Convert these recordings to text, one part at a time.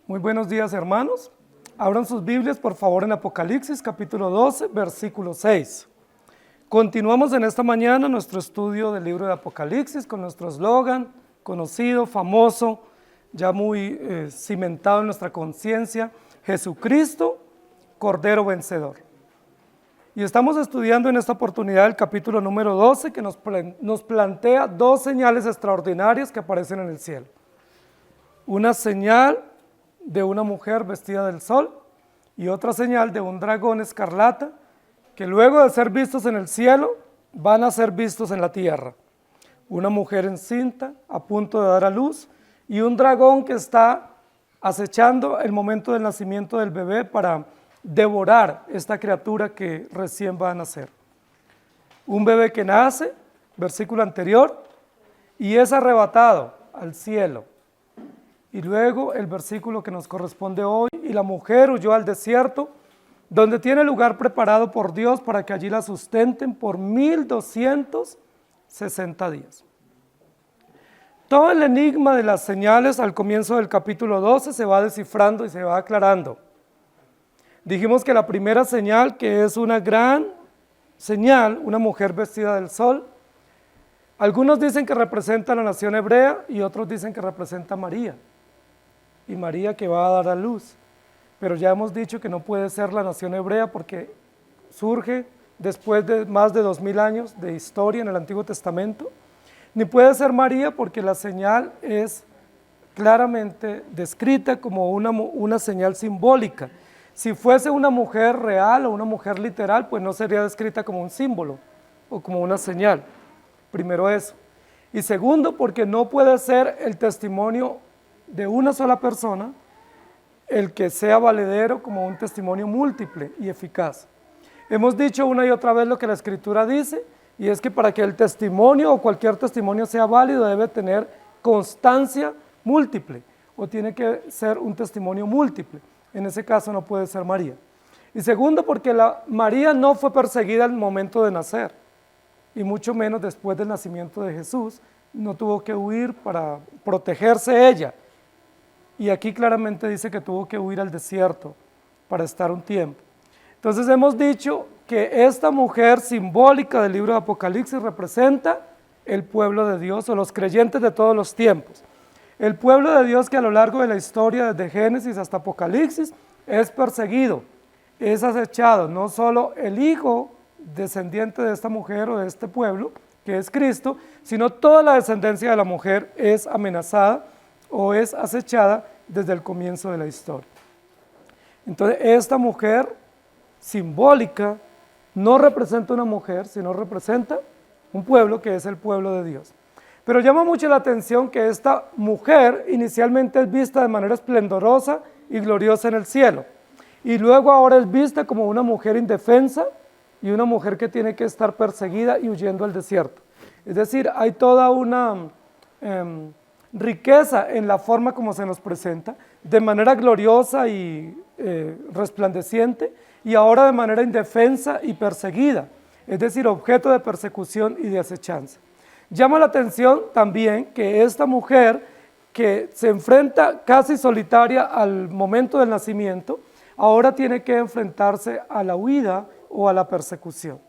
Muy buenos días, hermanos. Abran sus Biblias, por favor, en Apocalipsis, capítulo 12, versículo 6. Continuamos en esta mañana nuestro estudio del libro de Apocalipsis con nuestro eslogan, conocido, famoso, ya muy cimentado en nuestra conciencia: Jesucristo, Cordero Vencedor. Y estamos estudiando en esta oportunidad el capítulo número 12, que nos plantea dos señales extraordinarias que aparecen en el cielo. Una señal de una mujer vestida del sol y otra señal de un dragón escarlata, que luego de ser vistos en el cielo van a ser vistos en la tierra. Una mujer encinta a punto de dar a luz y un dragón que está acechando el momento del nacimiento del bebé para devorar esta criatura que recién va a nacer. Un bebé que nace, versículo anterior, y es arrebatado al cielo. Y luego el versículo que nos corresponde hoy: y la mujer huyó al desierto, donde tiene lugar preparado por Dios para que allí la sustenten por 1260 días. Todo el enigma de las señales al comienzo del capítulo 12 se va descifrando y se va aclarando. Dijimos que la primera señal, que es una gran señal, una mujer vestida del sol, algunos dicen que representa a la nación hebrea y otros dicen que representa a María, y María que va a dar a luz. Pero ya hemos dicho que no puede ser la nación hebrea porque surge después de más de 2000 años de historia en el Antiguo Testamento, ni puede ser María porque la señal es claramente descrita como una señal simbólica. Si fuese una mujer real o una mujer literal, pues no sería descrita como un símbolo o como una señal. Primero eso. Y segundo, porque no puede ser el testimonio de una sola persona el que sea valedero como un testimonio múltiple y eficaz. Hemos dicho una y otra vez lo que la Escritura dice, y es que para que el testimonio o cualquier testimonio sea válido debe tener constancia múltiple, o tiene que ser un testimonio múltiple. En ese caso no puede ser María. Y segundo, porque María no fue perseguida al momento de nacer, y mucho menos después del nacimiento de Jesús, no tuvo que huir para protegerse ella. Y aquí claramente dice que tuvo que huir al desierto para estar un tiempo. Entonces hemos dicho que esta mujer simbólica del libro de Apocalipsis representa el pueblo de Dios o los creyentes de todos los tiempos. El pueblo de Dios que a lo largo de la historia, desde Génesis hasta Apocalipsis, es perseguido, es acechado. No solo el hijo descendiente de esta mujer o de este pueblo, que es Cristo, sino toda la descendencia de la mujer es amenazada o es acechada desde el comienzo de la historia. Entonces, esta mujer simbólica no representa una mujer, sino representa un pueblo que es el pueblo de Dios. Pero llama mucho la atención que esta mujer inicialmente es vista de manera esplendorosa y gloriosa en el cielo, y luego ahora es vista como una mujer indefensa y una mujer que tiene que estar perseguida y huyendo al desierto. Es decir, hay toda una riqueza en la forma como se nos presenta, de manera gloriosa y resplandeciente, y ahora de manera indefensa y perseguida, es decir, objeto de persecución y de acechanza. Llama la atención también que esta mujer, que se enfrenta casi solitaria al momento del nacimiento, ahora tiene que enfrentarse a la huida o a la persecución.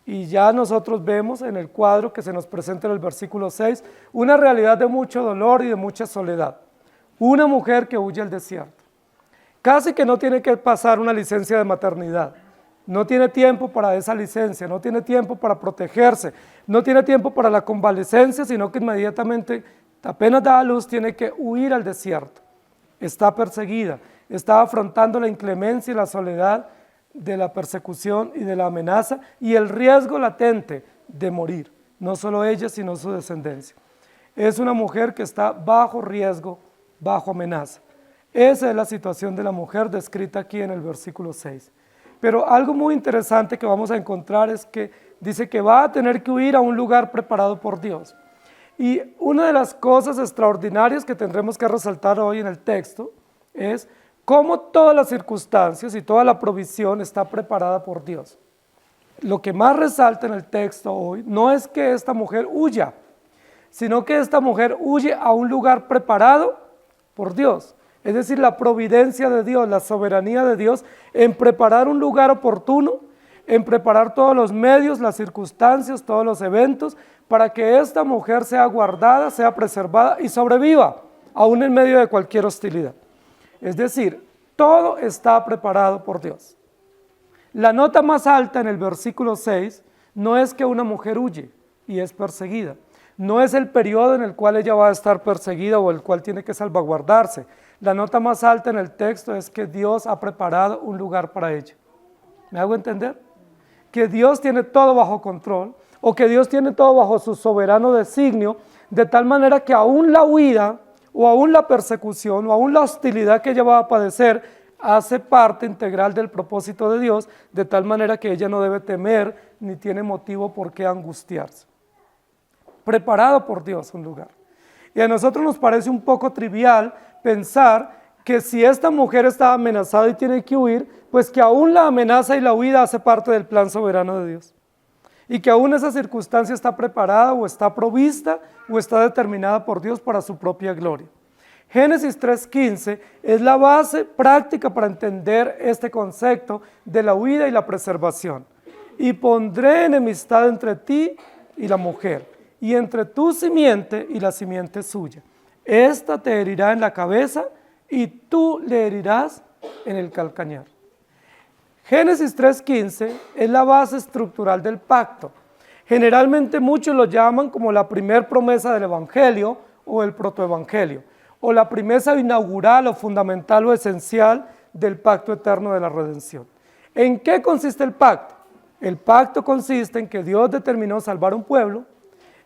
Y ya nosotros vemos en el cuadro que se nos presenta en el versículo 6, una realidad de mucho dolor y de mucha soledad. Una mujer que huye al desierto. Casi que no tiene que pasar una licencia de maternidad. No tiene tiempo para esa licencia, no tiene tiempo para protegerse, no tiene tiempo para la convalecencia, sino que inmediatamente, apenas da a luz, tiene que huir al desierto. Está perseguida, está afrontando la inclemencia y la soledad de la persecución y de la amenaza y el riesgo latente de morir, no solo ella, sino su descendencia. Es una mujer que está bajo riesgo, bajo amenaza. Esa es la situación de la mujer descrita aquí en el versículo 6. Pero algo muy interesante que vamos a encontrar es que dice que va a tener que huir a un lugar preparado por Dios. Y una de las cosas extraordinarias que tendremos que resaltar hoy en el texto es cómo todas las circunstancias y toda la provisión está preparada por Dios. Lo que más resalta en el texto hoy no es que esta mujer huya, sino que esta mujer huye a un lugar preparado por Dios. Es decir, la providencia de Dios, la soberanía de Dios en preparar un lugar oportuno, en preparar todos los medios, las circunstancias, todos los eventos, para que esta mujer sea guardada, sea preservada y sobreviva, aún en medio de cualquier hostilidad. Es decir, todo está preparado por Dios. La nota más alta en el versículo 6 no es que una mujer huye y es perseguida. No es el periodo en el cual ella va a estar perseguida o el cual tiene que salvaguardarse. La nota más alta en el texto es que Dios ha preparado un lugar para ella. ¿Me hago entender? Que Dios tiene todo bajo control, o que Dios tiene todo bajo su soberano designio, de tal manera que aún la huida, o aún la persecución, o aún la hostilidad que ella va a padecer, hace parte integral del propósito de Dios, de tal manera que ella no debe temer, ni tiene motivo por qué angustiarse. Preparado por Dios un lugar. Y a nosotros nos parece un poco trivial pensar que si esta mujer está amenazada y tiene que huir, pues que aún la amenaza y la huida hace parte del plan soberano de Dios. Y que aún esa circunstancia está preparada o está provista o está determinada por Dios para su propia gloria. Génesis 3:15 es la base práctica para entender este concepto de la huida y la preservación. Y pondré enemistad entre ti y la mujer, y entre tu simiente y la simiente suya. Esta te herirá en la cabeza y tú le herirás en el calcañar. Génesis 3:15 es la base estructural del pacto. Generalmente muchos lo llaman como la primer promesa del evangelio o el protoevangelio, o la promesa inaugural o fundamental o esencial del pacto eterno de la redención. ¿En qué consiste el pacto? El pacto consiste en que Dios determinó salvar un pueblo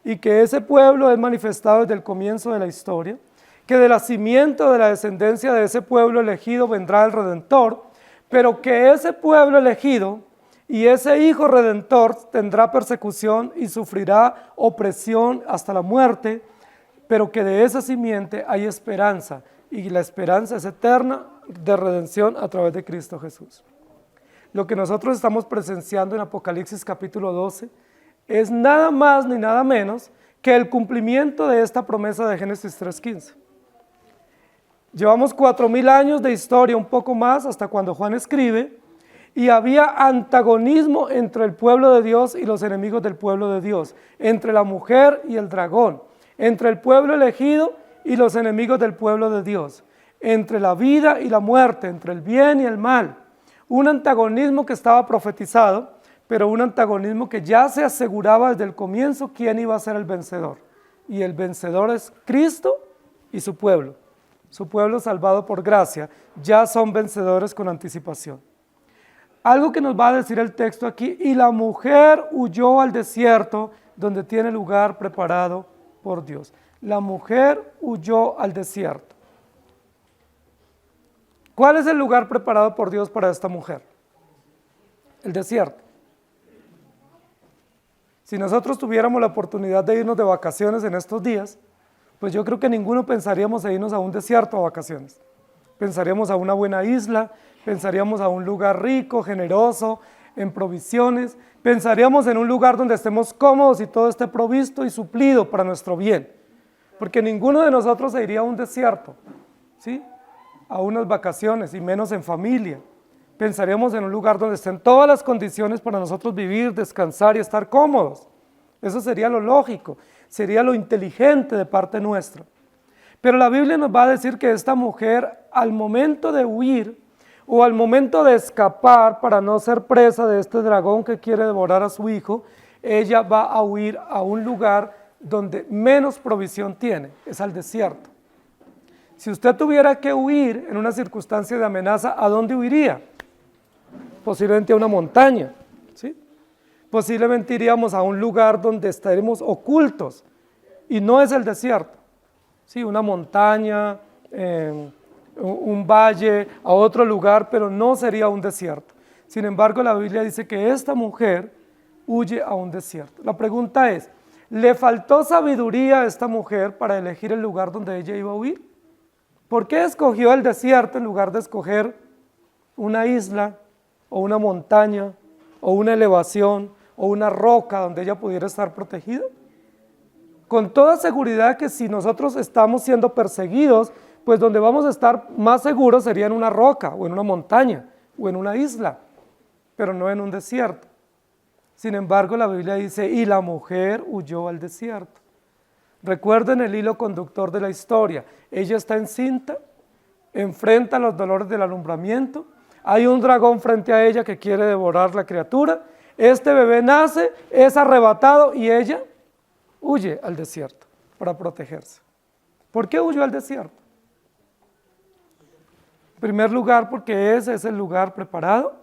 y que ese pueblo es manifestado desde el comienzo de la historia, que de la simiente de la descendencia de ese pueblo elegido vendrá el Redentor, pero que ese pueblo elegido y ese hijo redentor tendrá persecución y sufrirá opresión hasta la muerte, pero que de esa simiente hay esperanza, y la esperanza es eterna de redención a través de Cristo Jesús. Lo que nosotros estamos presenciando en Apocalipsis capítulo 12 es nada más ni nada menos que el cumplimiento de esta promesa de Génesis 3:15. Llevamos 4000 años de historia, un poco más, hasta cuando Juan escribe, y había antagonismo entre el pueblo de Dios y los enemigos del pueblo de Dios, entre la mujer y el dragón, entre el pueblo elegido y los enemigos del pueblo de Dios, entre la vida y la muerte, entre el bien y el mal. Un antagonismo que estaba profetizado, pero un antagonismo que ya se aseguraba desde el comienzo quién iba a ser el vencedor. Y el vencedor es Cristo y su pueblo salvado por gracia, ya son vencedores con anticipación. Algo que nos va a decir el texto aquí: y la mujer huyó al desierto donde tiene lugar preparado por Dios. La mujer huyó al desierto. ¿Cuál es el lugar preparado por Dios para esta mujer? El desierto. Si nosotros tuviéramos la oportunidad de irnos de vacaciones en estos días, pues yo creo que ninguno pensaríamos en irnos a un desierto a vacaciones. Pensaríamos a una buena isla, pensaríamos a un lugar rico, generoso, en provisiones, pensaríamos en un lugar donde estemos cómodos y todo esté provisto y suplido para nuestro bien. Porque ninguno de nosotros se iría a un desierto, ¿sí?, a unas vacaciones, y menos en familia. Pensaríamos en un lugar donde estén todas las condiciones para nosotros vivir, descansar y estar cómodos. Eso sería lo lógico, sería lo inteligente de parte nuestra. Pero la Biblia nos va a decir que esta mujer, al momento de huir o al momento de escapar para no ser presa de este dragón que quiere devorar a su hijo, ella va a huir a un lugar donde menos provisión tiene, es al desierto. Si usted tuviera que huir en una circunstancia de amenaza, ¿a dónde huiría? Posiblemente a una montaña, ¿sí? Posiblemente iríamos a un lugar donde estaremos ocultos, y no es el desierto, ¿sí?, una montaña, un valle, a otro lugar, pero no sería un desierto. Sin embargo, la Biblia dice que esta mujer huye a un desierto. La pregunta es, ¿le faltó sabiduría a esta mujer para elegir el lugar donde ella iba a huir? ¿Por qué escogió el desierto en lugar de escoger una isla o una montaña o una elevación o una roca donde ella pudiera estar protegida? Con toda seguridad que si nosotros estamos siendo perseguidos pues donde vamos a estar más seguros sería en una roca, o en una montaña, o en una isla, pero no en un desierto. Sin embargo, la Biblia dice, y la mujer huyó al desierto. Recuerden el hilo conductor de la historia. Ella está encinta, enfrenta los dolores del alumbramiento, hay un dragón frente a ella que quiere devorar la criatura, este bebé nace, es arrebatado y ella huye al desierto para protegerse. ¿Por qué huyó al desierto? En primer lugar, porque ese es el lugar preparado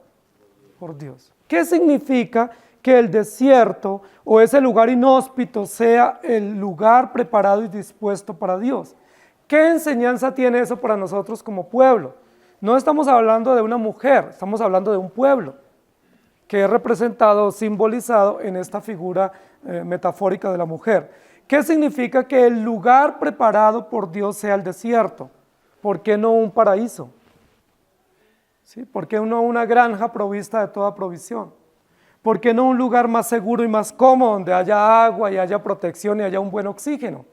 por Dios. ¿Qué significa que el desierto o ese lugar inhóspito sea el lugar preparado y dispuesto para Dios? ¿Qué enseñanza tiene eso para nosotros como pueblo? No estamos hablando de una mujer, estamos hablando de un pueblo que es representado o simbolizado en esta figura metafórica de la mujer. ¿Qué significa que el lugar preparado por Dios sea el desierto? ¿Por qué no un paraíso? ¿Sí? ¿Por qué no una granja provista de toda provisión? ¿Por qué no un lugar más seguro y más cómodo donde haya agua y haya protección y haya un buen oxígeno?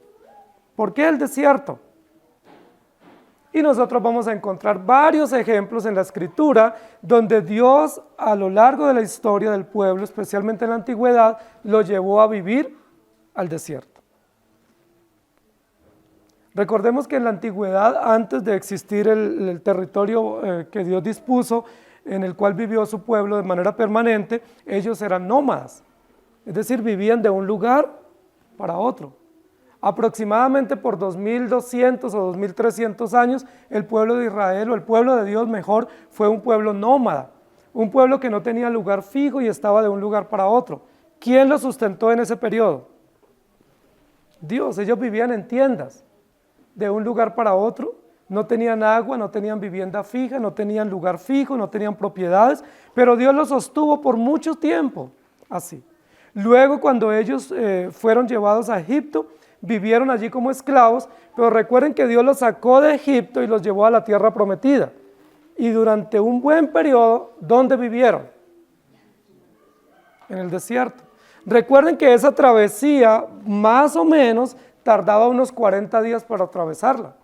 ¿Por qué el desierto? Y nosotros vamos a encontrar varios ejemplos en la Escritura donde Dios a lo largo de la historia del pueblo, especialmente en la antigüedad, lo llevó a vivir al desierto. Recordemos que en la antigüedad, antes de existir el territorio que Dios dispuso, en el cual vivió su pueblo de manera permanente, ellos eran nómadas, es decir, vivían de un lugar para otro. Aproximadamente por 2200 o 2300 años, el pueblo de Israel, o el pueblo de Dios mejor, fue un pueblo nómada, un pueblo que no tenía lugar fijo y estaba de un lugar para otro. ¿Quién lo sustentó en ese periodo? Dios. Ellos vivían en tiendas, de un lugar para otro, no tenían agua, no tenían vivienda fija, no tenían lugar fijo, no tenían propiedades, pero Dios los sostuvo por mucho tiempo así. Luego, cuando ellos fueron llevados a Egipto, vivieron allí como esclavos, pero recuerden que Dios los sacó de Egipto y los llevó a la tierra prometida. Y durante un buen periodo, ¿dónde vivieron? En el desierto. Recuerden que esa travesía, más o menos, tardaba unos 40 días para atravesarla.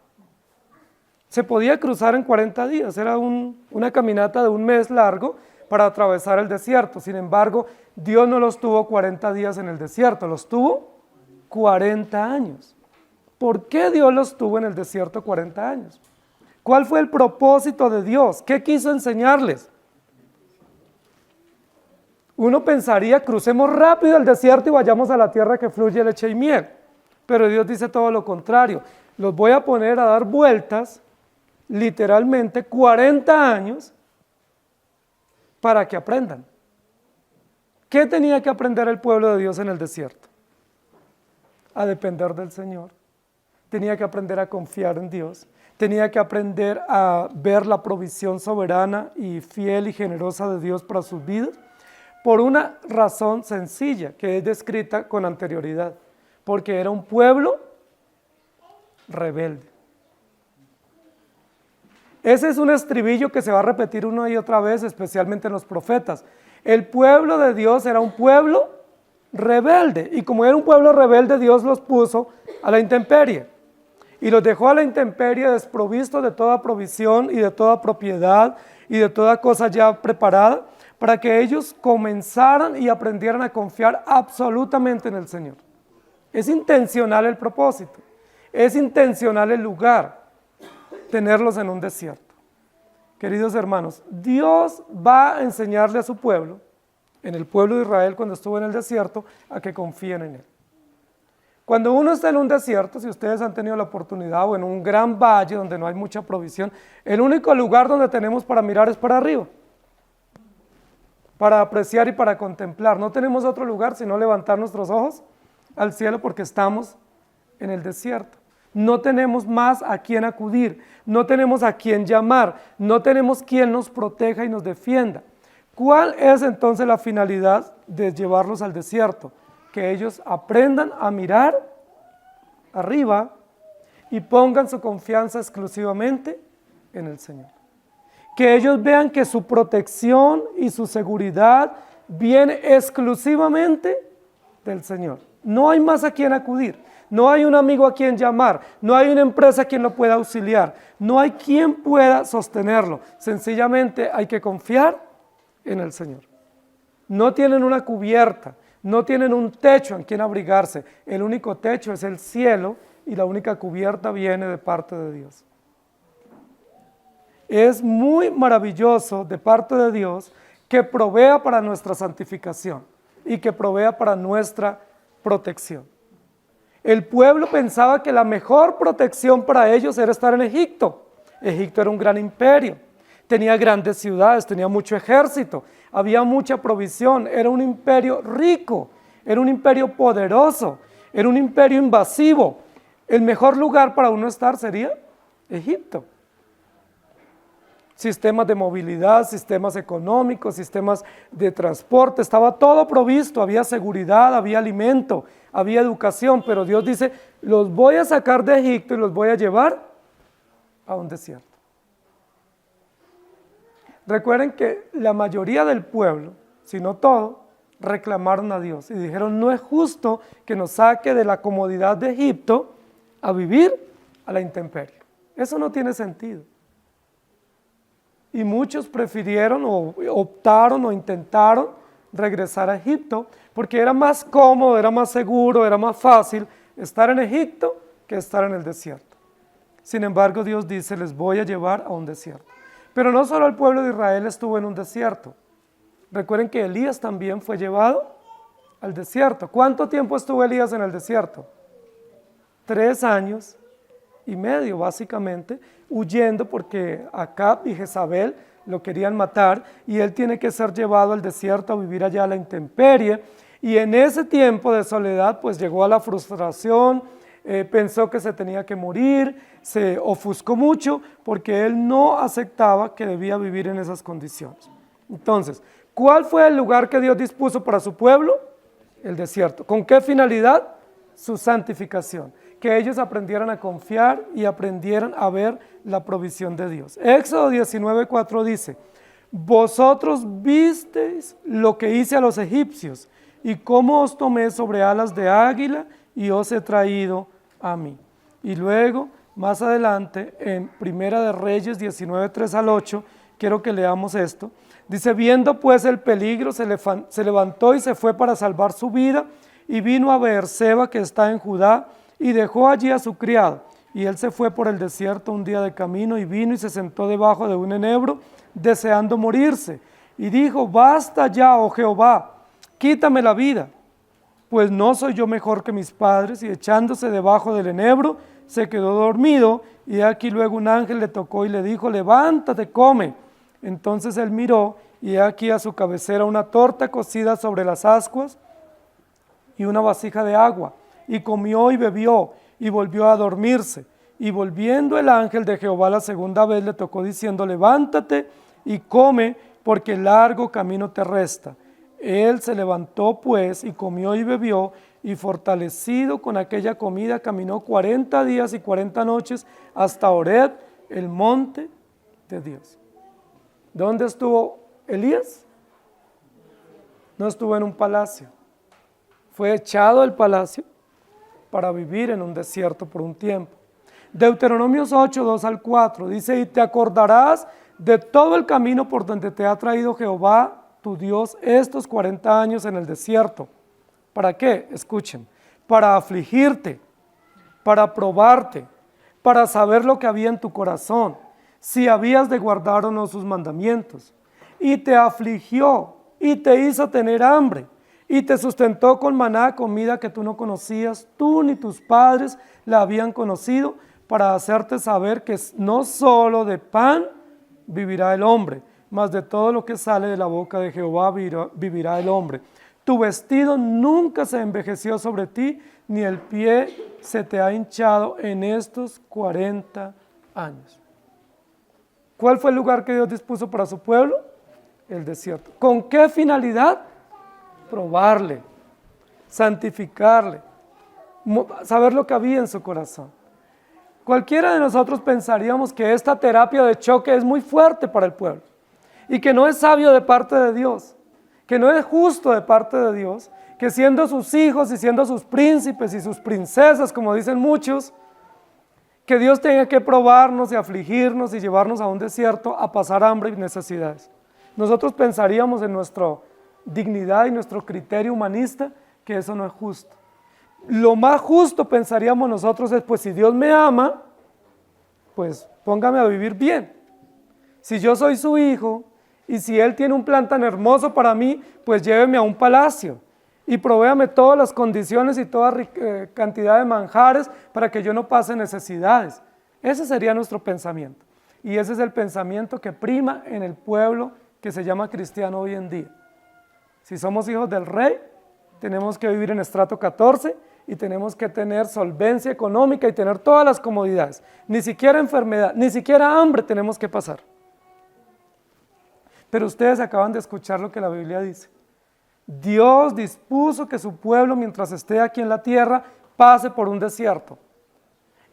Se podía cruzar en 40 días, era una caminata de un mes largo para atravesar el desierto. Sin embargo, Dios no los tuvo 40 días en el desierto, los tuvo 40 años. ¿Por qué Dios los tuvo en el desierto 40 años? ¿Cuál fue el propósito de Dios? ¿Qué quiso enseñarles? Uno pensaría, crucemos rápido el desierto y vayamos a la tierra que fluye leche y miel. Pero Dios dice todo lo contrario. Los voy a poner a dar vueltas, literalmente 40 años, para que aprendan. ¿Qué tenía que aprender el pueblo de Dios en el desierto? A depender del Señor. Tenía que aprender a confiar en Dios. Tenía que aprender a ver la provisión soberana y fiel y generosa de Dios para sus vidas, por una razón sencilla que es descrita con anterioridad, porque era un pueblo rebelde. Ese es un estribillo que se va a repetir una y otra vez, especialmente en los profetas. El pueblo de Dios era un pueblo rebelde, y como era un pueblo rebelde, Dios los puso a la intemperie, y los dejó a la intemperie desprovistos de toda provisión y de toda propiedad y de toda cosa ya preparada, para que ellos comenzaran y aprendieran a confiar absolutamente en el Señor. Es intencional el propósito, es intencional el lugar, tenerlos en un desierto. Queridos hermanos, Dios va a enseñarle a su pueblo, en el pueblo de Israel cuando estuvo en el desierto, a que confíen en Él. Cuando uno está en un desierto, si ustedes han tenido la oportunidad, o en un gran valle donde no hay mucha provisión, el único lugar donde tenemos para mirar es para arriba, para apreciar y para contemplar. No tenemos otro lugar sino levantar nuestros ojos al cielo, porque estamos en el desierto. No tenemos más a quien acudir, no tenemos a quien llamar, no tenemos quien nos proteja y nos defienda. ¿Cuál es entonces la finalidad de llevarlos al desierto? Que ellos aprendan a mirar arriba y pongan su confianza exclusivamente en el Señor. Que ellos vean que su protección y su seguridad viene exclusivamente del Señor. No hay más a quien acudir. no hay un amigo a quien llamar, no hay una empresa a quien lo pueda auxiliar, no hay quien pueda sostenerlo. Sencillamente hay que confiar en el Señor. No tienen una cubierta, no tienen un techo en quien abrigarse. El único techo es el cielo y la única cubierta viene de parte de Dios. Es muy maravilloso de parte de Dios que provea para nuestra santificación y que provea para nuestra protección. El pueblo pensaba que la mejor protección para ellos era estar en Egipto. Egipto era un gran imperio, tenía grandes ciudades, tenía mucho ejército, había mucha provisión, era un imperio rico, era un imperio poderoso, era un imperio invasivo. El mejor lugar para uno estar sería Egipto. Sistemas de movilidad, sistemas económicos, sistemas de transporte, estaba todo provisto, había seguridad, había alimento, había educación, pero Dios dice, los voy a sacar de Egipto y los voy a llevar a un desierto. Recuerden que la mayoría del pueblo, si no todo, reclamaron a Dios y dijeron, no es justo que nos saque de la comodidad de Egipto a vivir a la intemperie. Eso no tiene sentido. Y muchos prefirieron o optaron o intentaron regresar a Egipto porque era más cómodo, era más seguro, era más fácil estar en Egipto que estar en el desierto. Sin embargo, Dios dice, les voy a llevar a un desierto. Pero no solo el pueblo de Israel estuvo en un desierto. Recuerden que Elías también fue llevado al desierto. ¿Cuánto tiempo estuvo Elías en el desierto? 3 años y medio, básicamente, huyendo porque Acab y Jezabel lo querían matar y él tiene que ser llevado al desierto a vivir allá a la intemperie. Y en ese tiempo de soledad, pues llegó a la frustración, pensó que se tenía que morir, se ofuscó mucho porque él no aceptaba que debía vivir en esas condiciones. Entonces, ¿cuál fue el lugar que Dios dispuso para su pueblo? El desierto. ¿Con qué finalidad? Su santificación. Que ellos aprendieran a confiar y aprendieran a ver la provisión de Dios. Éxodo 19:4 dice, vosotros visteis lo que hice a los egipcios y cómo os tomé sobre alas de águila y os he traído a mí. Y luego, más adelante, en Primera de Reyes 19:3-8, quiero que leamos esto. Dice, viendo pues el peligro, se levantó y se fue para salvar su vida y vino a Beerseba, que está en Judá, y dejó allí a su criado. Y él se fue por el desierto un día de camino y vino y se sentó debajo de un enebro, deseando morirse. Y dijo, basta ya, oh Jehová, quítame la vida, pues no soy yo mejor que mis padres. Y echándose debajo del enebro, se quedó dormido. Y aquí luego un ángel le tocó y le dijo, levántate, come. Entonces él miró y aquí a su cabecera una torta cocida sobre las ascuas y una vasija de agua. Y comió y bebió, y volvió a dormirse. Y volviendo el ángel de Jehová la segunda vez le tocó diciendo, levántate y come, porque largo camino te resta. Él se levantó pues y comió y bebió, y fortalecido con aquella comida caminó 40 días y 40 noches hasta Horeb, el monte de Dios. ¿Dónde estuvo Elías? No estuvo en un palacio. Fue echado del palacio para vivir en un desierto por un tiempo. Deuteronomios 8:2-4 dice, y te acordarás de todo el camino por donde te ha traído Jehová tu Dios estos 40 años en el desierto. ¿Para qué? Escuchen, para afligirte, para probarte, para saber lo que había en tu corazón, si habías de guardar o no sus mandamientos. Y te afligió y te hizo tener hambre. Y te sustentó con maná, comida que tú no conocías, tú ni tus padres la habían conocido, para hacerte saber que no solo de pan vivirá el hombre, mas de todo lo que sale de la boca de Jehová vivirá el hombre. Tu vestido nunca se envejeció sobre ti, ni el pie se te ha hinchado en estos 40 años. ¿Cuál fue el lugar que Dios dispuso para su pueblo? El desierto. ¿Con qué finalidad? Probarle, santificarle, saber lo que había en su corazón. Cualquiera de nosotros pensaríamos que esta terapia de choque es muy fuerte para el pueblo y que no es sabio de parte de Dios, que no es justo de parte de Dios que siendo sus hijos y siendo sus príncipes y sus princesas, como dicen muchos, que Dios tenga que probarnos y afligirnos y llevarnos a un desierto a pasar hambre y necesidades. Nosotros pensaríamos en nuestra dignidad y nuestro criterio humanista que eso no es justo. Lo más justo pensaríamos nosotros es, pues si Dios me ama, pues póngame a vivir bien. Si yo soy su hijo y si Él tiene un plan tan hermoso para mí, pues lléveme a un palacio y provéame todas las condiciones y toda cantidad de manjares para que yo no pase necesidades. Ese sería nuestro pensamiento. Y ese es el pensamiento que prima en el pueblo que se llama cristiano hoy en día. Si somos hijos del rey, tenemos que vivir en estrato 14 y tenemos que tener solvencia económica y tener todas las comodidades. Ni siquiera enfermedad, ni siquiera hambre tenemos que pasar. Pero ustedes acaban de escuchar lo que la Biblia dice. Dios dispuso que su pueblo, mientras esté aquí en la tierra, pase por un desierto.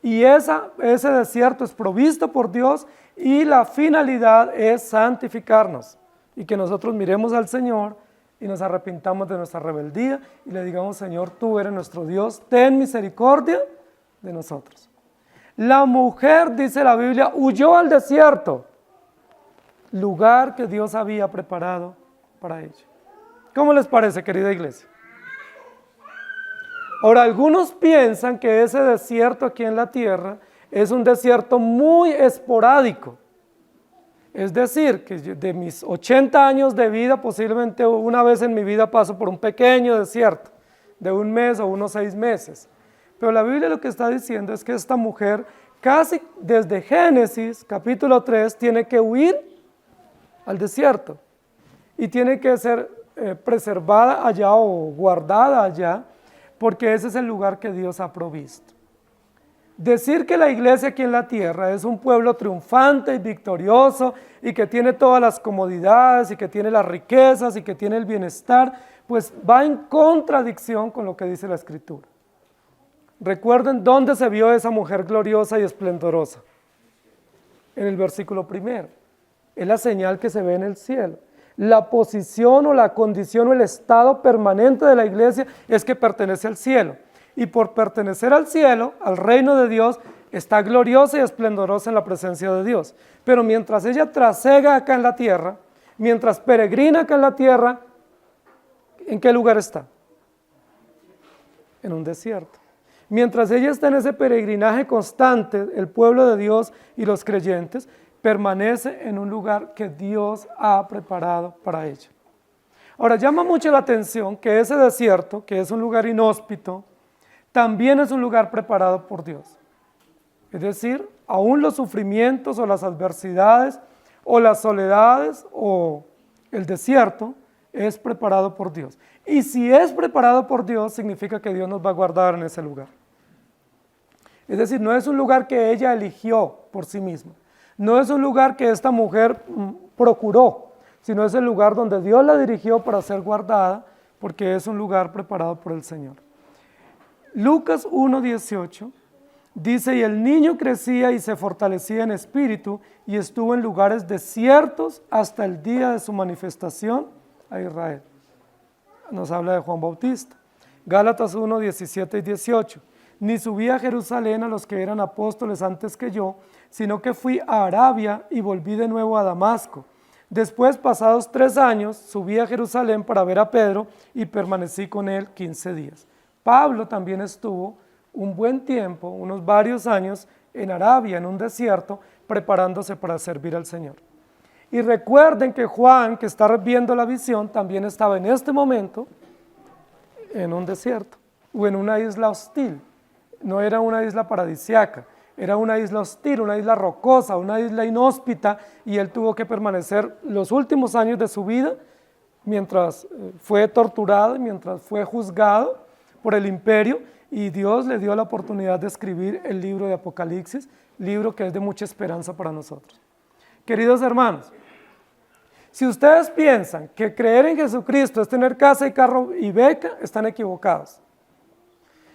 Y ese desierto es provisto por Dios y la finalidad es santificarnos. Y que nosotros miremos al Señor y nos arrepintamos de nuestra rebeldía y le digamos, Señor, tú eres nuestro Dios, ten misericordia de nosotros. La mujer, dice la Biblia, huyó al desierto, lugar que Dios había preparado para ella. ¿Cómo les parece, querida iglesia? Ahora, algunos piensan que ese desierto aquí en la tierra es un desierto muy esporádico. Es decir, que de mis 80 años de vida, posiblemente una vez en mi vida paso por un pequeño desierto, de un mes o unos 6 meses. Pero la Biblia lo que está diciendo es que esta mujer, casi desde Génesis, capítulo 3, tiene que huir al desierto y tiene que ser preservada allá o guardada allá, porque ese es el lugar que Dios ha provisto. Decir que la iglesia aquí en la tierra es un pueblo triunfante y victorioso y que tiene todas las comodidades y que tiene las riquezas y que tiene el bienestar, pues va en contradicción con lo que dice la Escritura. Recuerden dónde se vio esa mujer gloriosa y esplendorosa. En el versículo 1. Es la señal que se ve en el cielo. La posición o la condición o el estado permanente de la iglesia es que pertenece al cielo. Y por pertenecer al cielo, al reino de Dios, está gloriosa y esplendorosa en la presencia de Dios. Pero mientras ella trasega acá en la tierra, mientras peregrina acá en la tierra, ¿en qué lugar está? En un desierto. Mientras ella está en ese peregrinaje constante, el pueblo de Dios y los creyentes, permanece en un lugar que Dios ha preparado para ella. Ahora, llama mucho la atención que ese desierto, que es un lugar inhóspito, también es un lugar preparado por Dios. Es decir, aún los sufrimientos o las adversidades o las soledades o el desierto es preparado por Dios. Y si es preparado por Dios, significa que Dios nos va a guardar en ese lugar. Es decir, no es un lugar que ella eligió por sí misma. No es un lugar que esta mujer procuró, sino es el lugar donde Dios la dirigió para ser guardada, porque es un lugar preparado por el Señor. Lucas 1:18 dice, y el niño crecía y se fortalecía en espíritu y estuvo en lugares desiertos hasta el día de su manifestación a Israel. Nos habla de Juan Bautista. Gálatas 1:17 y 18. Ni subí a Jerusalén a los que eran apóstoles antes que yo, sino que fui a Arabia y volví de nuevo a Damasco. Después, pasados 3 años, subí a Jerusalén para ver a Pedro y permanecí con él 15 días. Pablo también estuvo un buen tiempo, unos varios años, en Arabia, en un desierto, preparándose para servir al Señor. Y recuerden que Juan, que está viendo la visión, también estaba en este momento en un desierto o en una isla hostil. No era una isla paradisiaca, era una isla hostil, una isla rocosa, una isla inhóspita, y él tuvo que permanecer los últimos años de su vida mientras fue torturado, mientras fue juzgado por el imperio, y Dios le dio la oportunidad de escribir el libro de Apocalipsis, libro que es de mucha esperanza para nosotros. Queridos hermanos, si ustedes piensan que creer en Jesucristo es tener casa y carro y beca, están equivocados.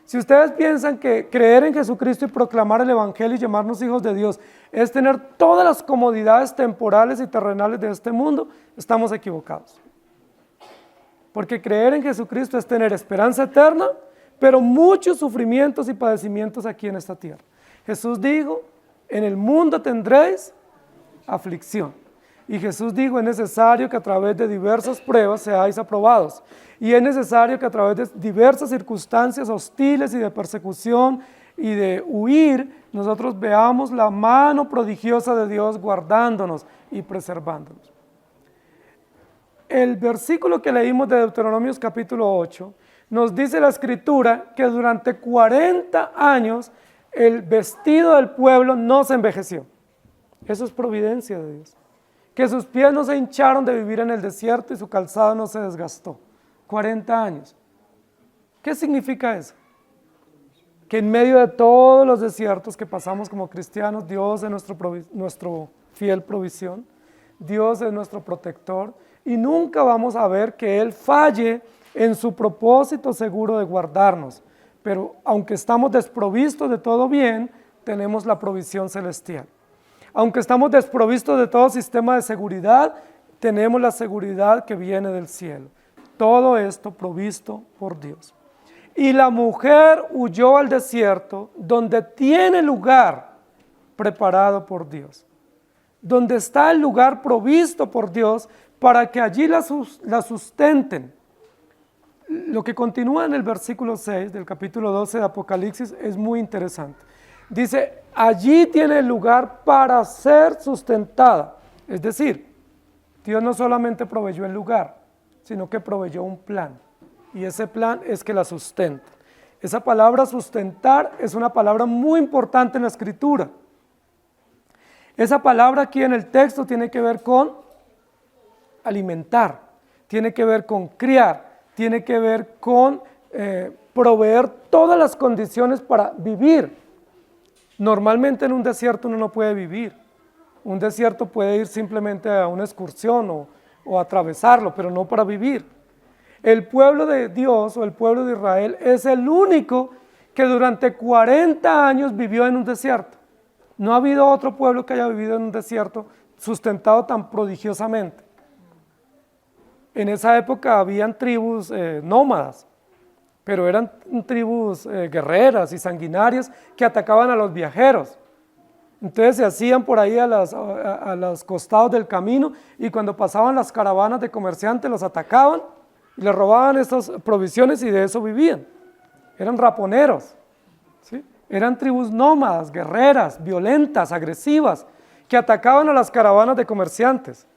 Si ustedes piensan que creer en Jesucristo y proclamar el Evangelio y llamarnos hijos de Dios es tener todas las comodidades temporales y terrenales de este mundo, estamos equivocados. porque creer en Jesucristo es tener esperanza eterna, pero muchos sufrimientos y padecimientos aquí en esta tierra. Jesús dijo, en el mundo tendréis aflicción. Y Jesús dijo, es necesario que a través de diversas pruebas seáis aprobados. Y es necesario que a través de diversas circunstancias hostiles y de persecución y de huir, nosotros veamos la mano prodigiosa de Dios guardándonos y preservándonos. El versículo que leímos de Deuteronomios capítulo 8, nos dice la Escritura que durante 40 años el vestido del pueblo no se envejeció. Eso es providencia de Dios. Que sus pies no se hincharon de vivir en el desierto y su calzado no se desgastó. 40 años. ¿Qué significa eso? Que en medio de todos los desiertos que pasamos como cristianos, Dios es nuestro fiel provisión, Dios es nuestro protector y nunca vamos a ver que Él falle en su propósito seguro de guardarnos. Pero aunque estamos desprovistos de todo bien, tenemos la provisión celestial. Aunque estamos desprovistos de todo sistema de seguridad, tenemos la seguridad que viene del cielo. Todo esto provisto por Dios. Y la mujer huyó al desierto, donde tiene lugar preparado por Dios. Donde está el lugar provisto por Dios para que allí la sustenten. Lo que continúa en el versículo 6 del capítulo 12 de Apocalipsis es muy interesante. Dice, allí tiene lugar para ser sustentada. Es decir, Dios no solamente proveyó el lugar, sino que proveyó un plan. Y ese plan es que la sustenta. Esa palabra sustentar es una palabra muy importante en la Escritura. Esa palabra aquí en el texto tiene que ver con alimentar, tiene que ver con criar, tiene que ver con proveer todas las condiciones para vivir. Normalmente en un desierto uno no puede vivir. Un desierto puede ir simplemente a una excursión o atravesarlo, pero no para vivir. El pueblo de Dios o el pueblo de Israel es el único que durante 40 años vivió en un desierto. No ha habido otro pueblo que haya vivido en un desierto sustentado tan prodigiosamente. En esa época habían tribus nómadas, pero eran tribus guerreras y sanguinarias que atacaban a los viajeros. Entonces se hacían por ahí a los costados del camino y cuando pasaban las caravanas de comerciantes los atacaban y les robaban estas provisiones y de eso vivían. Eran raponeros, ¿sí? Eran tribus nómadas, guerreras, violentas, agresivas, que atacaban a las caravanas de comerciantes.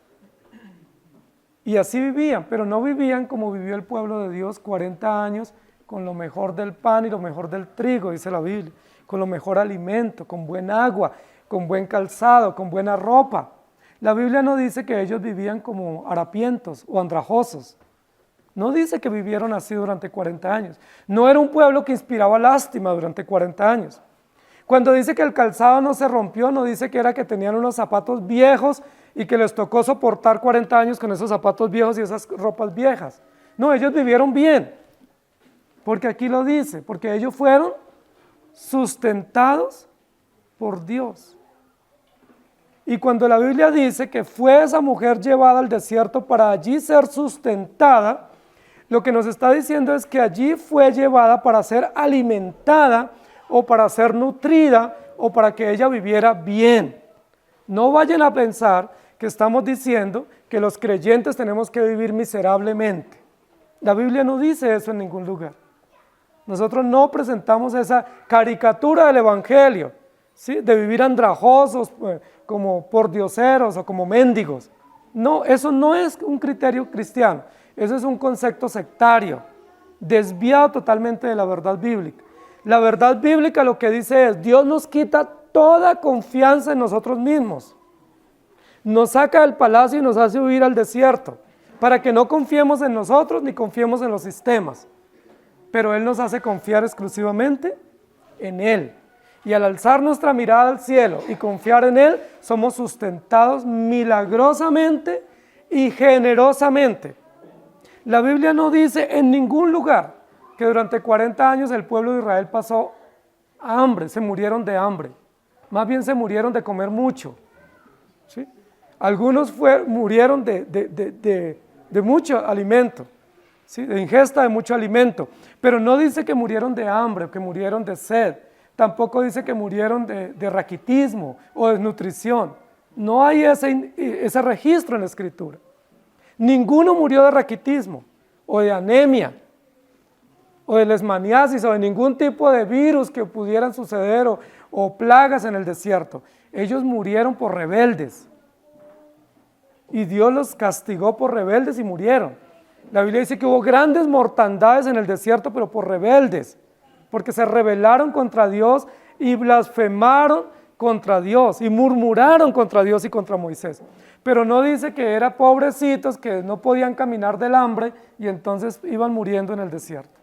Y así vivían, pero no vivían como vivió el pueblo de Dios 40 años con lo mejor del pan y lo mejor del trigo, dice la Biblia, con lo mejor alimento, con buen agua, con buen calzado, con buena ropa. La Biblia no dice que ellos vivían como harapientos o andrajosos. No dice que vivieron así durante 40 años. No era un pueblo que inspiraba lástima durante 40 años. Cuando dice que el calzado no se rompió, no dice que era que tenían unos zapatos viejos y que les tocó soportar 40 años con esos zapatos viejos y esas ropas viejas. No, ellos vivieron bien, porque aquí lo dice, porque ellos fueron sustentados por Dios. Y cuando la Biblia dice que fue esa mujer llevada al desierto para allí ser sustentada, lo que nos está diciendo es que allí fue llevada para ser alimentada o para ser nutrida o para que ella viviera bien. No vayan a pensar que estamos diciendo que los creyentes tenemos que vivir miserablemente. La Biblia no dice eso en ningún lugar. Nosotros no presentamos esa caricatura del Evangelio, ¿sí? De vivir andrajosos, como pordioseros o como mendigos. No, eso no es un criterio cristiano, eso es un concepto sectario, desviado totalmente de la verdad bíblica. La verdad bíblica lo que dice es, Dios nos quita toda confianza en nosotros mismos. Nos saca del palacio y nos hace huir al desierto, para que no confiemos en nosotros ni confiemos en los sistemas. Pero Él nos hace confiar exclusivamente en Él. Y al alzar nuestra mirada al cielo y confiar en Él, somos sustentados milagrosamente y generosamente. La Biblia no dice en ningún lugar que durante 40 años el pueblo de Israel pasó hambre, se murieron de hambre. Más bien se murieron de comer mucho, ¿sí? Algunos murieron de mucho alimento, ¿sí? De ingesta de mucho alimento, pero no dice que murieron de hambre o que murieron de sed, tampoco dice que murieron de raquitismo o desnutrición. No hay ese registro en la Escritura. Ninguno murió de raquitismo o de anemia o de leishmaniasis o de ningún tipo de virus que pudieran suceder o plagas en el desierto. Ellos murieron por rebeldes y Dios los castigó por rebeldes y murieron. La Biblia dice que hubo grandes mortandades en el desierto, pero por rebeldes, porque se rebelaron contra Dios y blasfemaron contra Dios y murmuraron contra Dios y contra Moisés. Pero no dice que eran pobrecitos que no podían caminar del hambre y entonces iban muriendo en el desierto.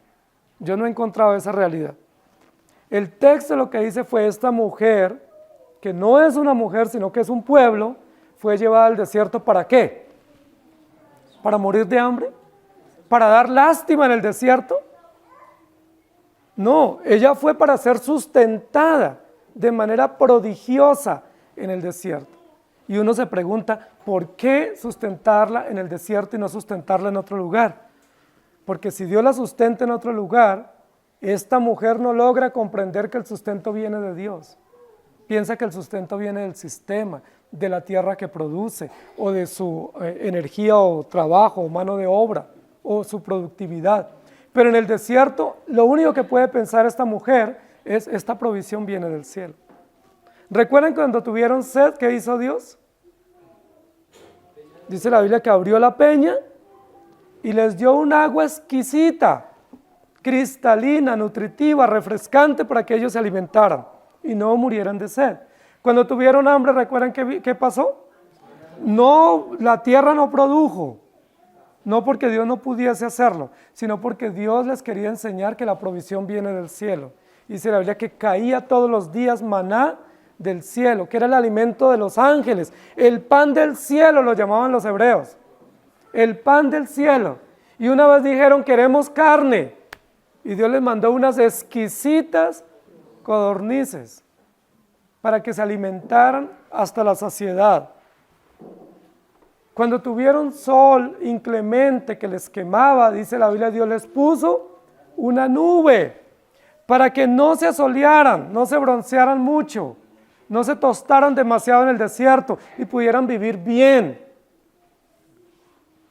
Yo no he encontrado esa realidad. El texto lo que dice fue esta mujer, que no es una mujer sino que es un pueblo, fue llevada al desierto ¿para qué? ¿Para morir de hambre? ¿Para dar lástima en el desierto? No, ella fue para ser sustentada de manera prodigiosa en el desierto. Y uno se pregunta, ¿por qué sustentarla en el desierto y no sustentarla en otro lugar? Porque si Dios la sustenta en otro lugar, esta mujer no logra comprender que el sustento viene de Dios. Piensa que el sustento viene del sistema, de la tierra que produce, o de su energía o trabajo, o mano de obra, o su productividad. Pero en el desierto, lo único que puede pensar esta mujer es, esta provisión viene del cielo. ¿Recuerdan cuando tuvieron sed, qué hizo Dios? Dice la Biblia que abrió la peña y les dio un agua exquisita, cristalina, nutritiva, refrescante para que ellos se alimentaran y no murieran de sed. Cuando tuvieron hambre, ¿recuerdan qué pasó? No, la tierra no produjo, no porque Dios no pudiese hacerlo, sino porque Dios les quería enseñar que la provisión viene del cielo. Dice la Biblia que caía todos los días maná del cielo, que era el alimento de los ángeles, el pan del cielo lo llamaban los hebreos, el pan del cielo. Y una vez dijeron, queremos carne, y Dios les mandó unas exquisitas codornices para que se alimentaran hasta la saciedad. Cuando tuvieron sol inclemente que les quemaba, dice la Biblia, Dios les puso una nube para que no se asolearan, no se broncearan mucho, no se tostaran demasiado en el desierto y pudieran vivir bien.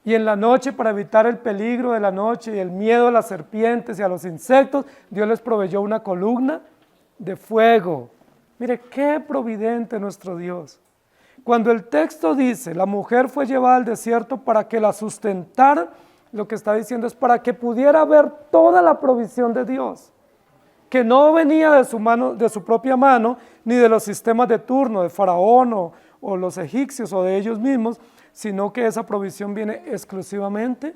Y en la noche, para evitar el peligro de la noche y el miedo a las serpientes y a los insectos, Dios les proveyó una columna de fuego. Mire, qué providente nuestro Dios. Cuando el texto dice, la mujer fue llevada al desierto para que la sustentaran, lo que está diciendo es para que pudiera ver toda la provisión de Dios, que no venía de su mano, de su propia mano, ni de los sistemas de turno de Faraón o los egipcios o de ellos mismos, sino que esa provisión viene exclusivamente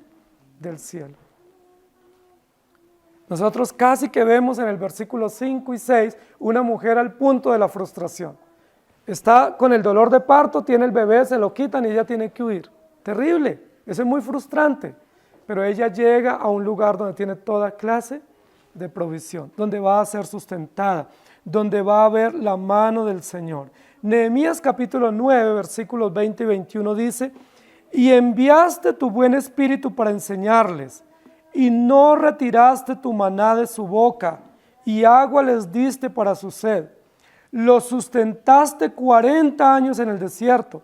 del cielo. Nosotros casi que vemos en el versículo 5 y 6 una mujer al punto de la frustración. Está con el dolor de parto, tiene el bebé, se lo quitan y ella tiene que huir. Terrible, eso es muy frustrante. Pero ella llega a un lugar donde tiene toda clase de provisión, donde va a ser sustentada, donde va a ver la mano del Señor. Nehemías capítulo 9, versículos 20 y 21 dice, y enviaste tu buen espíritu para enseñarles, y no retiraste tu maná de su boca, y agua les diste para su sed. Los sustentaste 40 años en el desierto,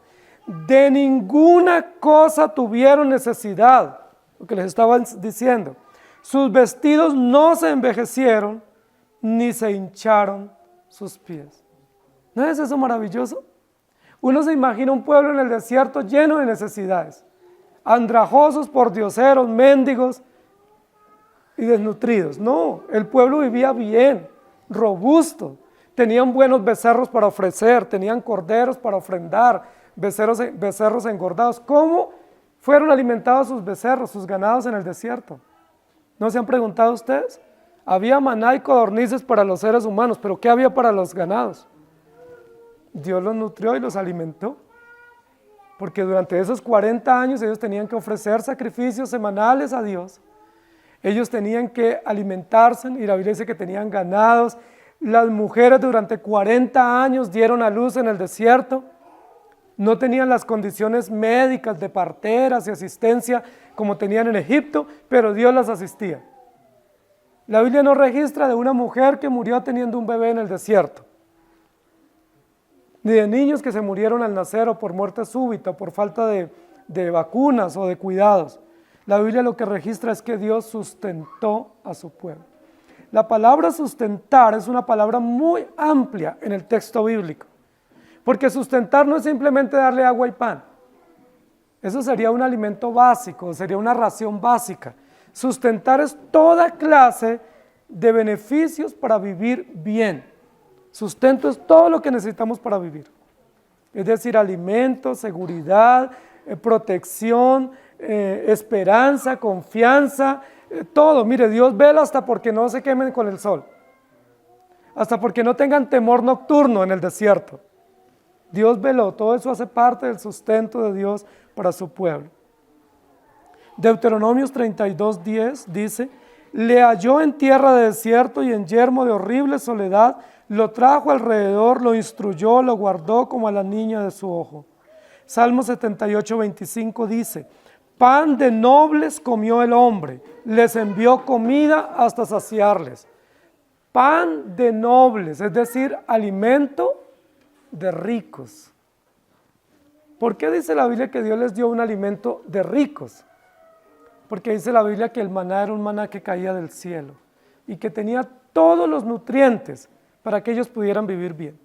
de ninguna cosa tuvieron necesidad, lo que les estaba diciendo. Sus vestidos no se envejecieron, ni se hincharon sus pies. ¿No es eso maravilloso? Uno se imagina un pueblo en el desierto lleno de necesidades, andrajosos, pordioseros, mendigos y desnutridos. No, el pueblo vivía bien, robusto, tenían buenos becerros para ofrecer, tenían corderos para ofrendar, becerros engordados. ¿Cómo fueron alimentados sus becerros, sus ganados en el desierto? ¿No se han preguntado ustedes? Había maná y codornices para los seres humanos, pero ¿qué había para los ganados? Dios los nutrió y los alimentó, porque durante esos 40 años ellos tenían que ofrecer sacrificios semanales a Dios, ellos tenían que alimentarse, y la Biblia dice que tenían ganados. Las mujeres durante 40 años dieron a luz en el desierto, No tenían las condiciones médicas de parteras y asistencia como tenían en Egipto, pero Dios las asistía. La Biblia no registra de una mujer que murió teniendo un bebé en el desierto, ni de niños que se murieron al nacer o por muerte súbita, o por falta de vacunas o de cuidados. La Biblia lo que registra es que Dios sustentó a su pueblo. La palabra sustentar es una palabra muy amplia en el texto bíblico, porque sustentar no es simplemente darle agua y pan. Eso sería un alimento básico, sería una ración básica. Sustentar es toda clase de beneficios para vivir bien. Sustento es todo lo que necesitamos para vivir. Es decir, alimento, seguridad, protección, esperanza, confianza, todo. Mire, Dios vela hasta porque no se quemen con el sol, hasta porque no tengan temor nocturno en el desierto. Dios veló, todo eso hace parte del sustento de Dios para su pueblo. Deuteronomios 32:10 dice: le halló en tierra de desierto y en yermo de horrible soledad, lo trajo alrededor, lo instruyó, lo guardó como a la niña de su ojo. Salmo 78:25 dice: pan de nobles comió el hombre, les envió comida hasta saciarles. Pan de nobles, es decir, alimento de ricos. ¿Por qué dice la Biblia que Dios les dio un alimento de ricos? Porque dice la Biblia que el maná era un maná que caía del cielo y que tenía todos los nutrientes para que ellos pudieran vivir bien.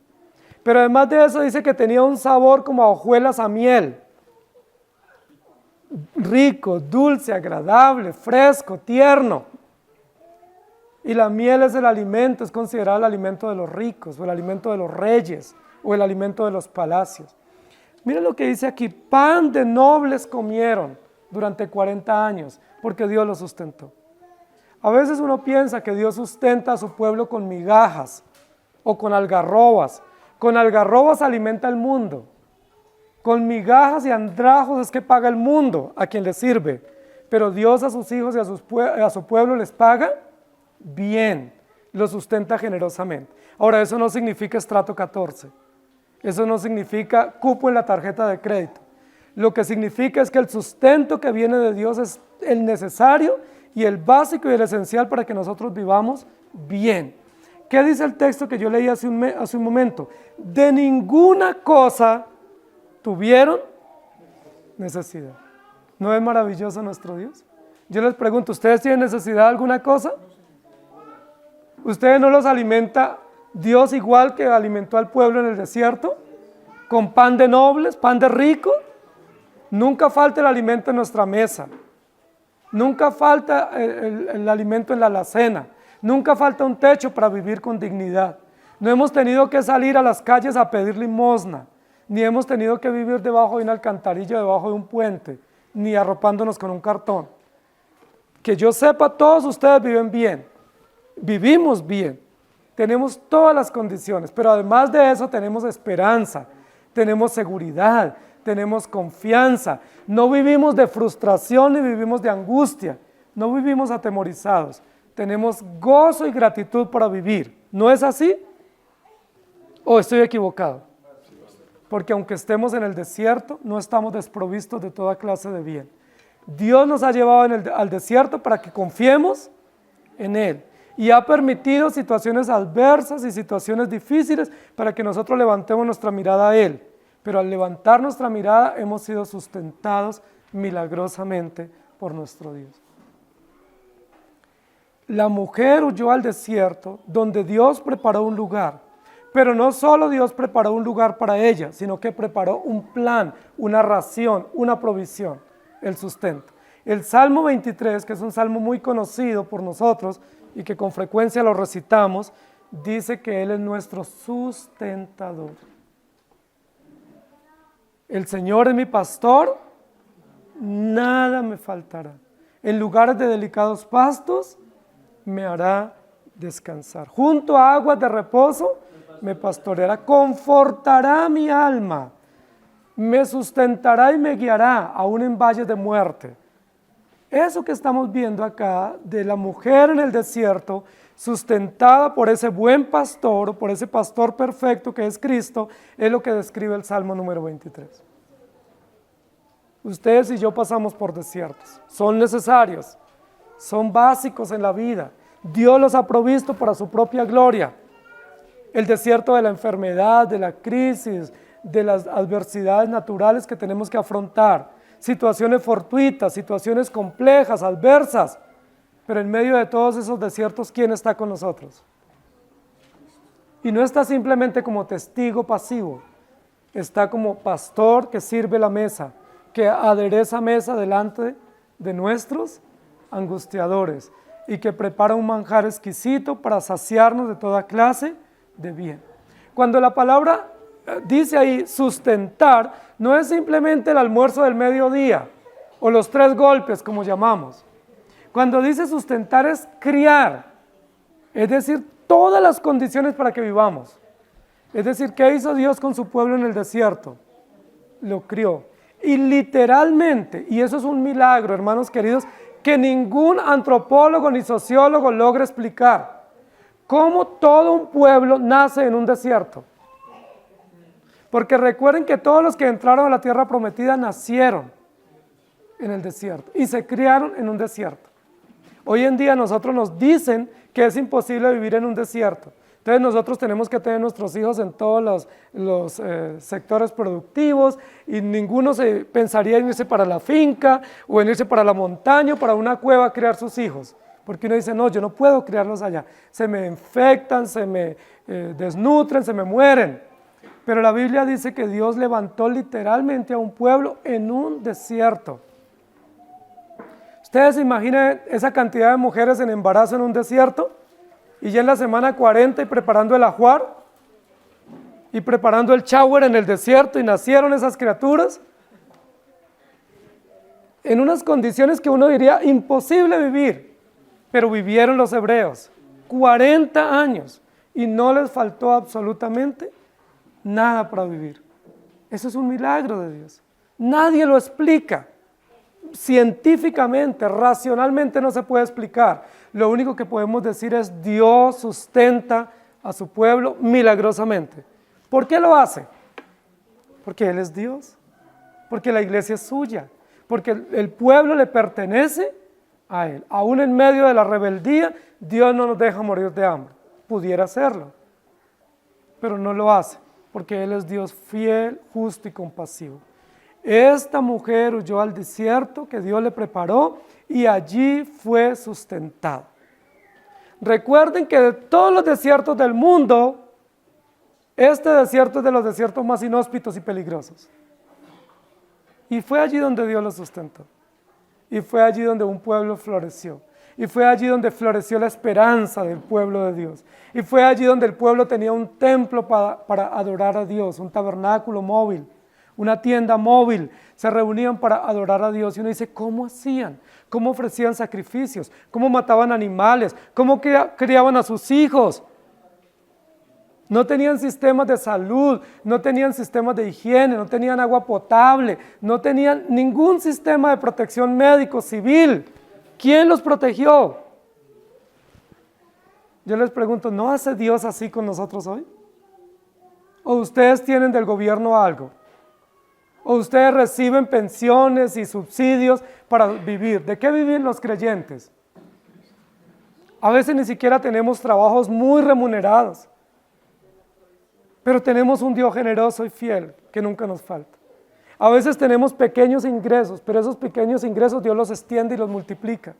Pero además de eso dice que tenía un sabor como a hojuelas a miel, rico, dulce, agradable, fresco, tierno. Y la miel es el alimento, es considerado el alimento de los ricos, o el alimento de los reyes, o el alimento de los palacios. Miren lo que dice aquí: pan de nobles comieron durante 40 años, porque Dios los sustentó. A veces uno piensa que Dios sustenta a su pueblo con migajas, o con algarrobas. Con algarrobas alimenta el mundo. Con migajas y andrajos es que paga el mundo a quien le sirve. Pero Dios a sus hijos y a su pueblo les paga bien, los sustenta generosamente. Ahora, eso no significa estrato 14. Eso no significa cupo en la tarjeta de crédito. Lo que significa es que el sustento que viene de Dios es el necesario y el básico y el esencial para que nosotros vivamos bien. ¿Qué dice el texto que yo leí hace un momento? De ninguna cosa tuvieron necesidad. ¿No es maravilloso nuestro Dios? Yo les pregunto, ¿ustedes tienen necesidad de alguna cosa? ¿Ustedes no los alimenta Dios igual que alimentó al pueblo en el desierto? ¿Con pan de nobles, pan de ricos? Nunca falta el alimento en nuestra mesa. Nunca falta el alimento en la alacena. Nunca falta un techo para vivir con dignidad. No hemos tenido que salir a las calles a pedir limosna, ni hemos tenido que vivir debajo de una alcantarilla, debajo de un puente, ni arropándonos con un cartón. Que yo sepa, todos ustedes viven bien, vivimos bien, tenemos todas las condiciones, pero además de eso tenemos esperanza, tenemos seguridad, tenemos confianza, no vivimos de frustración ni vivimos de angustia, no vivimos atemorizados. Tenemos gozo y gratitud para vivir. ¿No es así? ¿O estoy equivocado? Porque aunque estemos en el desierto, no estamos desprovistos de toda clase de bien. Dios nos ha llevado al desierto para que confiemos en Él. Y ha permitido situaciones adversas y situaciones difíciles para que nosotros levantemos nuestra mirada a Él. Pero al levantar nuestra mirada hemos sido sustentados milagrosamente por nuestro Dios. La mujer huyó al desierto donde Dios preparó un lugar, pero no solo Dios preparó un lugar para ella, sino que preparó un plan, una ración, una provisión, el sustento. El Salmo 23, que es un salmo muy conocido por nosotros y que con frecuencia lo recitamos, dice que Él es nuestro sustentador. El Señor es mi pastor, nada me faltará. En lugares de delicados pastos me hará descansar. Junto a aguas de reposo me pastoreará, confortará mi alma, me sustentará y me guiará aún en valles de muerte. Eso que estamos viendo acá de la mujer en el desierto, sustentada por ese buen pastor, o por ese pastor perfecto que es Cristo, es lo que describe el Salmo número 23. Ustedes y yo pasamos por desiertos, son necesarios, son básicos en la vida. Dios los ha provisto para su propia gloria. El desierto de la enfermedad, de la crisis, de las adversidades naturales que tenemos que afrontar, situaciones fortuitas, situaciones complejas, adversas, pero en medio de todos esos desiertos, ¿quién está con nosotros? Y no está simplemente como testigo pasivo, está como pastor que sirve la mesa, que adereza mesa delante de nuestros angustiadores y que prepara un manjar exquisito para saciarnos de toda clase de bien. Cuando la palabra dice ahí sustentar, no es simplemente el almuerzo del mediodía o los 3 golpes como llamamos. Cuando dice sustentar es criar, es decir, todas las condiciones para que vivamos. Es decir, ¿qué hizo Dios con su pueblo en el desierto? Lo crió. Y literalmente, y eso es un milagro, hermanos queridos, que ningún antropólogo ni sociólogo logra explicar. ¿Cómo todo un pueblo nace en un desierto? Porque recuerden que todos los que entraron a la tierra prometida nacieron en el desierto y se criaron en un desierto. Hoy en día nosotros nos dicen que es imposible vivir en un desierto. Entonces nosotros tenemos que tener nuestros hijos en todos los sectores productivos y ninguno se pensaría en irse para la finca o en irse para la montaña o para una cueva a criar sus hijos. Porque uno dice, no, yo no puedo criarlos allá. Se me infectan, se me desnutren, se me mueren. Pero la Biblia dice que Dios levantó literalmente a un pueblo en un desierto. Ustedes se imaginan esa cantidad de mujeres en embarazo en un desierto y ya en la semana 40 y preparando el ajuar y preparando el shower en el desierto y nacieron esas criaturas en unas condiciones que uno diría imposible vivir, pero vivieron los hebreos 40 años y no les faltó absolutamente nada para vivir. Eso es un milagro de Dios. Nadie lo explica. Científicamente, racionalmente no se puede explicar. Lo único que podemos decir es Dios sustenta a su pueblo milagrosamente. ¿Por qué lo hace? Porque Él es Dios, porque la iglesia es suya, porque el pueblo le pertenece a Él. Aún en medio de la rebeldía, Dios no nos deja morir de hambre. Pudiera hacerlo, pero no lo hace, porque Él es Dios fiel, justo y compasivo. Esta mujer huyó al desierto que Dios le preparó y allí fue sustentada. Recuerden que de todos los desiertos del mundo, este desierto es de los desiertos más inhóspitos y peligrosos. Y fue allí donde Dios lo sustentó. Y fue allí donde un pueblo floreció. Y fue allí donde floreció la esperanza del pueblo de Dios. Y fue allí donde el pueblo tenía un templo para adorar a Dios, un tabernáculo móvil, una tienda móvil. Se reunían para adorar a Dios. Y uno dice, ¿cómo hacían? ¿Cómo ofrecían sacrificios? ¿Cómo mataban animales? ¿Cómo criaban a sus hijos? No tenían sistemas de salud, no tenían sistemas de higiene, no tenían agua potable, no tenían ningún sistema de protección médico, civil. ¿Quién los protegió? Yo les pregunto, ¿no hace Dios así con nosotros hoy? ¿O ustedes tienen del gobierno algo? ¿O ustedes reciben pensiones y subsidios para vivir? ¿De qué viven los creyentes? A veces ni siquiera tenemos trabajos muy remunerados. Pero tenemos un Dios generoso y fiel que nunca nos falta. A veces tenemos pequeños ingresos, pero esos pequeños ingresos Dios los extiende y los multiplica.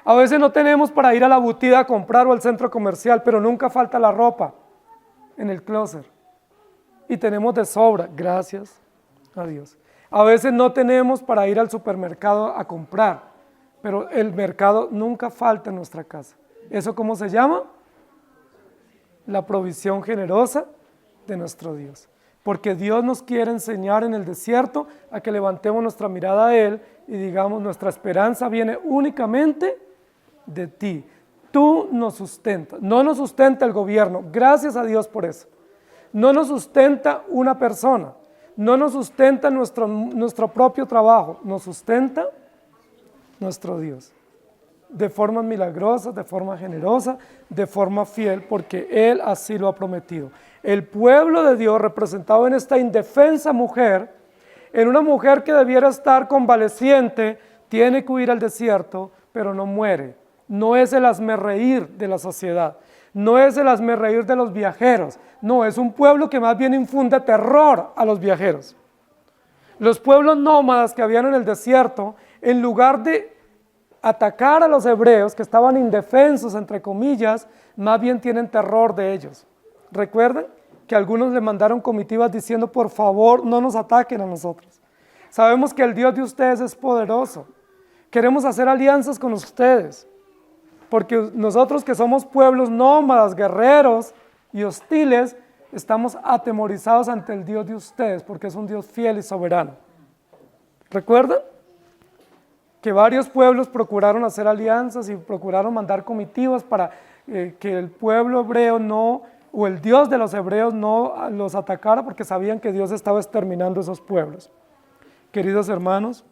A veces no tenemos para ir a la boutique a comprar o al centro comercial, pero nunca falta la ropa en el closet. Y tenemos de sobra, gracias a Dios. A veces no tenemos para ir al supermercado a comprar, pero el mercado nunca falta en nuestra casa. ¿Eso cómo se llama? La provisión generosa de nuestro Dios. Porque Dios nos quiere enseñar en el desierto a que levantemos nuestra mirada a Él y digamos, nuestra esperanza viene únicamente de ti. Tú nos sustentas. No nos sustenta el gobierno. Gracias a Dios por eso. No nos sustenta una persona. No nos sustenta nuestro propio trabajo. Nos sustenta nuestro Dios. de forma milagrosa, de forma generosa, de forma fiel, porque Él así lo ha prometido. El pueblo de Dios, representado en esta indefensa mujer, en una mujer que debiera estar convaleciente, tiene que huir al desierto, pero no muere. No es el hazmerreír de la sociedad, no es el hazmerreír de los viajeros, no, es un pueblo que más bien infunde terror a los viajeros. Los pueblos nómadas que habían en el desierto, en lugar de atacar a los hebreos, que estaban indefensos, entre comillas, más bien tienen terror de ellos. ¿Recuerdan que algunos le mandaron comitivas diciendo, por favor, no nos ataquen a nosotros? Sabemos que el Dios de ustedes es poderoso. Queremos hacer alianzas con ustedes, porque nosotros que somos pueblos nómadas, guerreros y hostiles, estamos atemorizados ante el Dios de ustedes, porque es un Dios fiel y soberano. ¿Recuerdan? Que varios pueblos procuraron hacer alianzas y procuraron mandar comitivas para que el pueblo hebreo no, o el Dios de los hebreos no los atacara, porque sabían que Dios estaba exterminando esos pueblos. Queridos hermanos,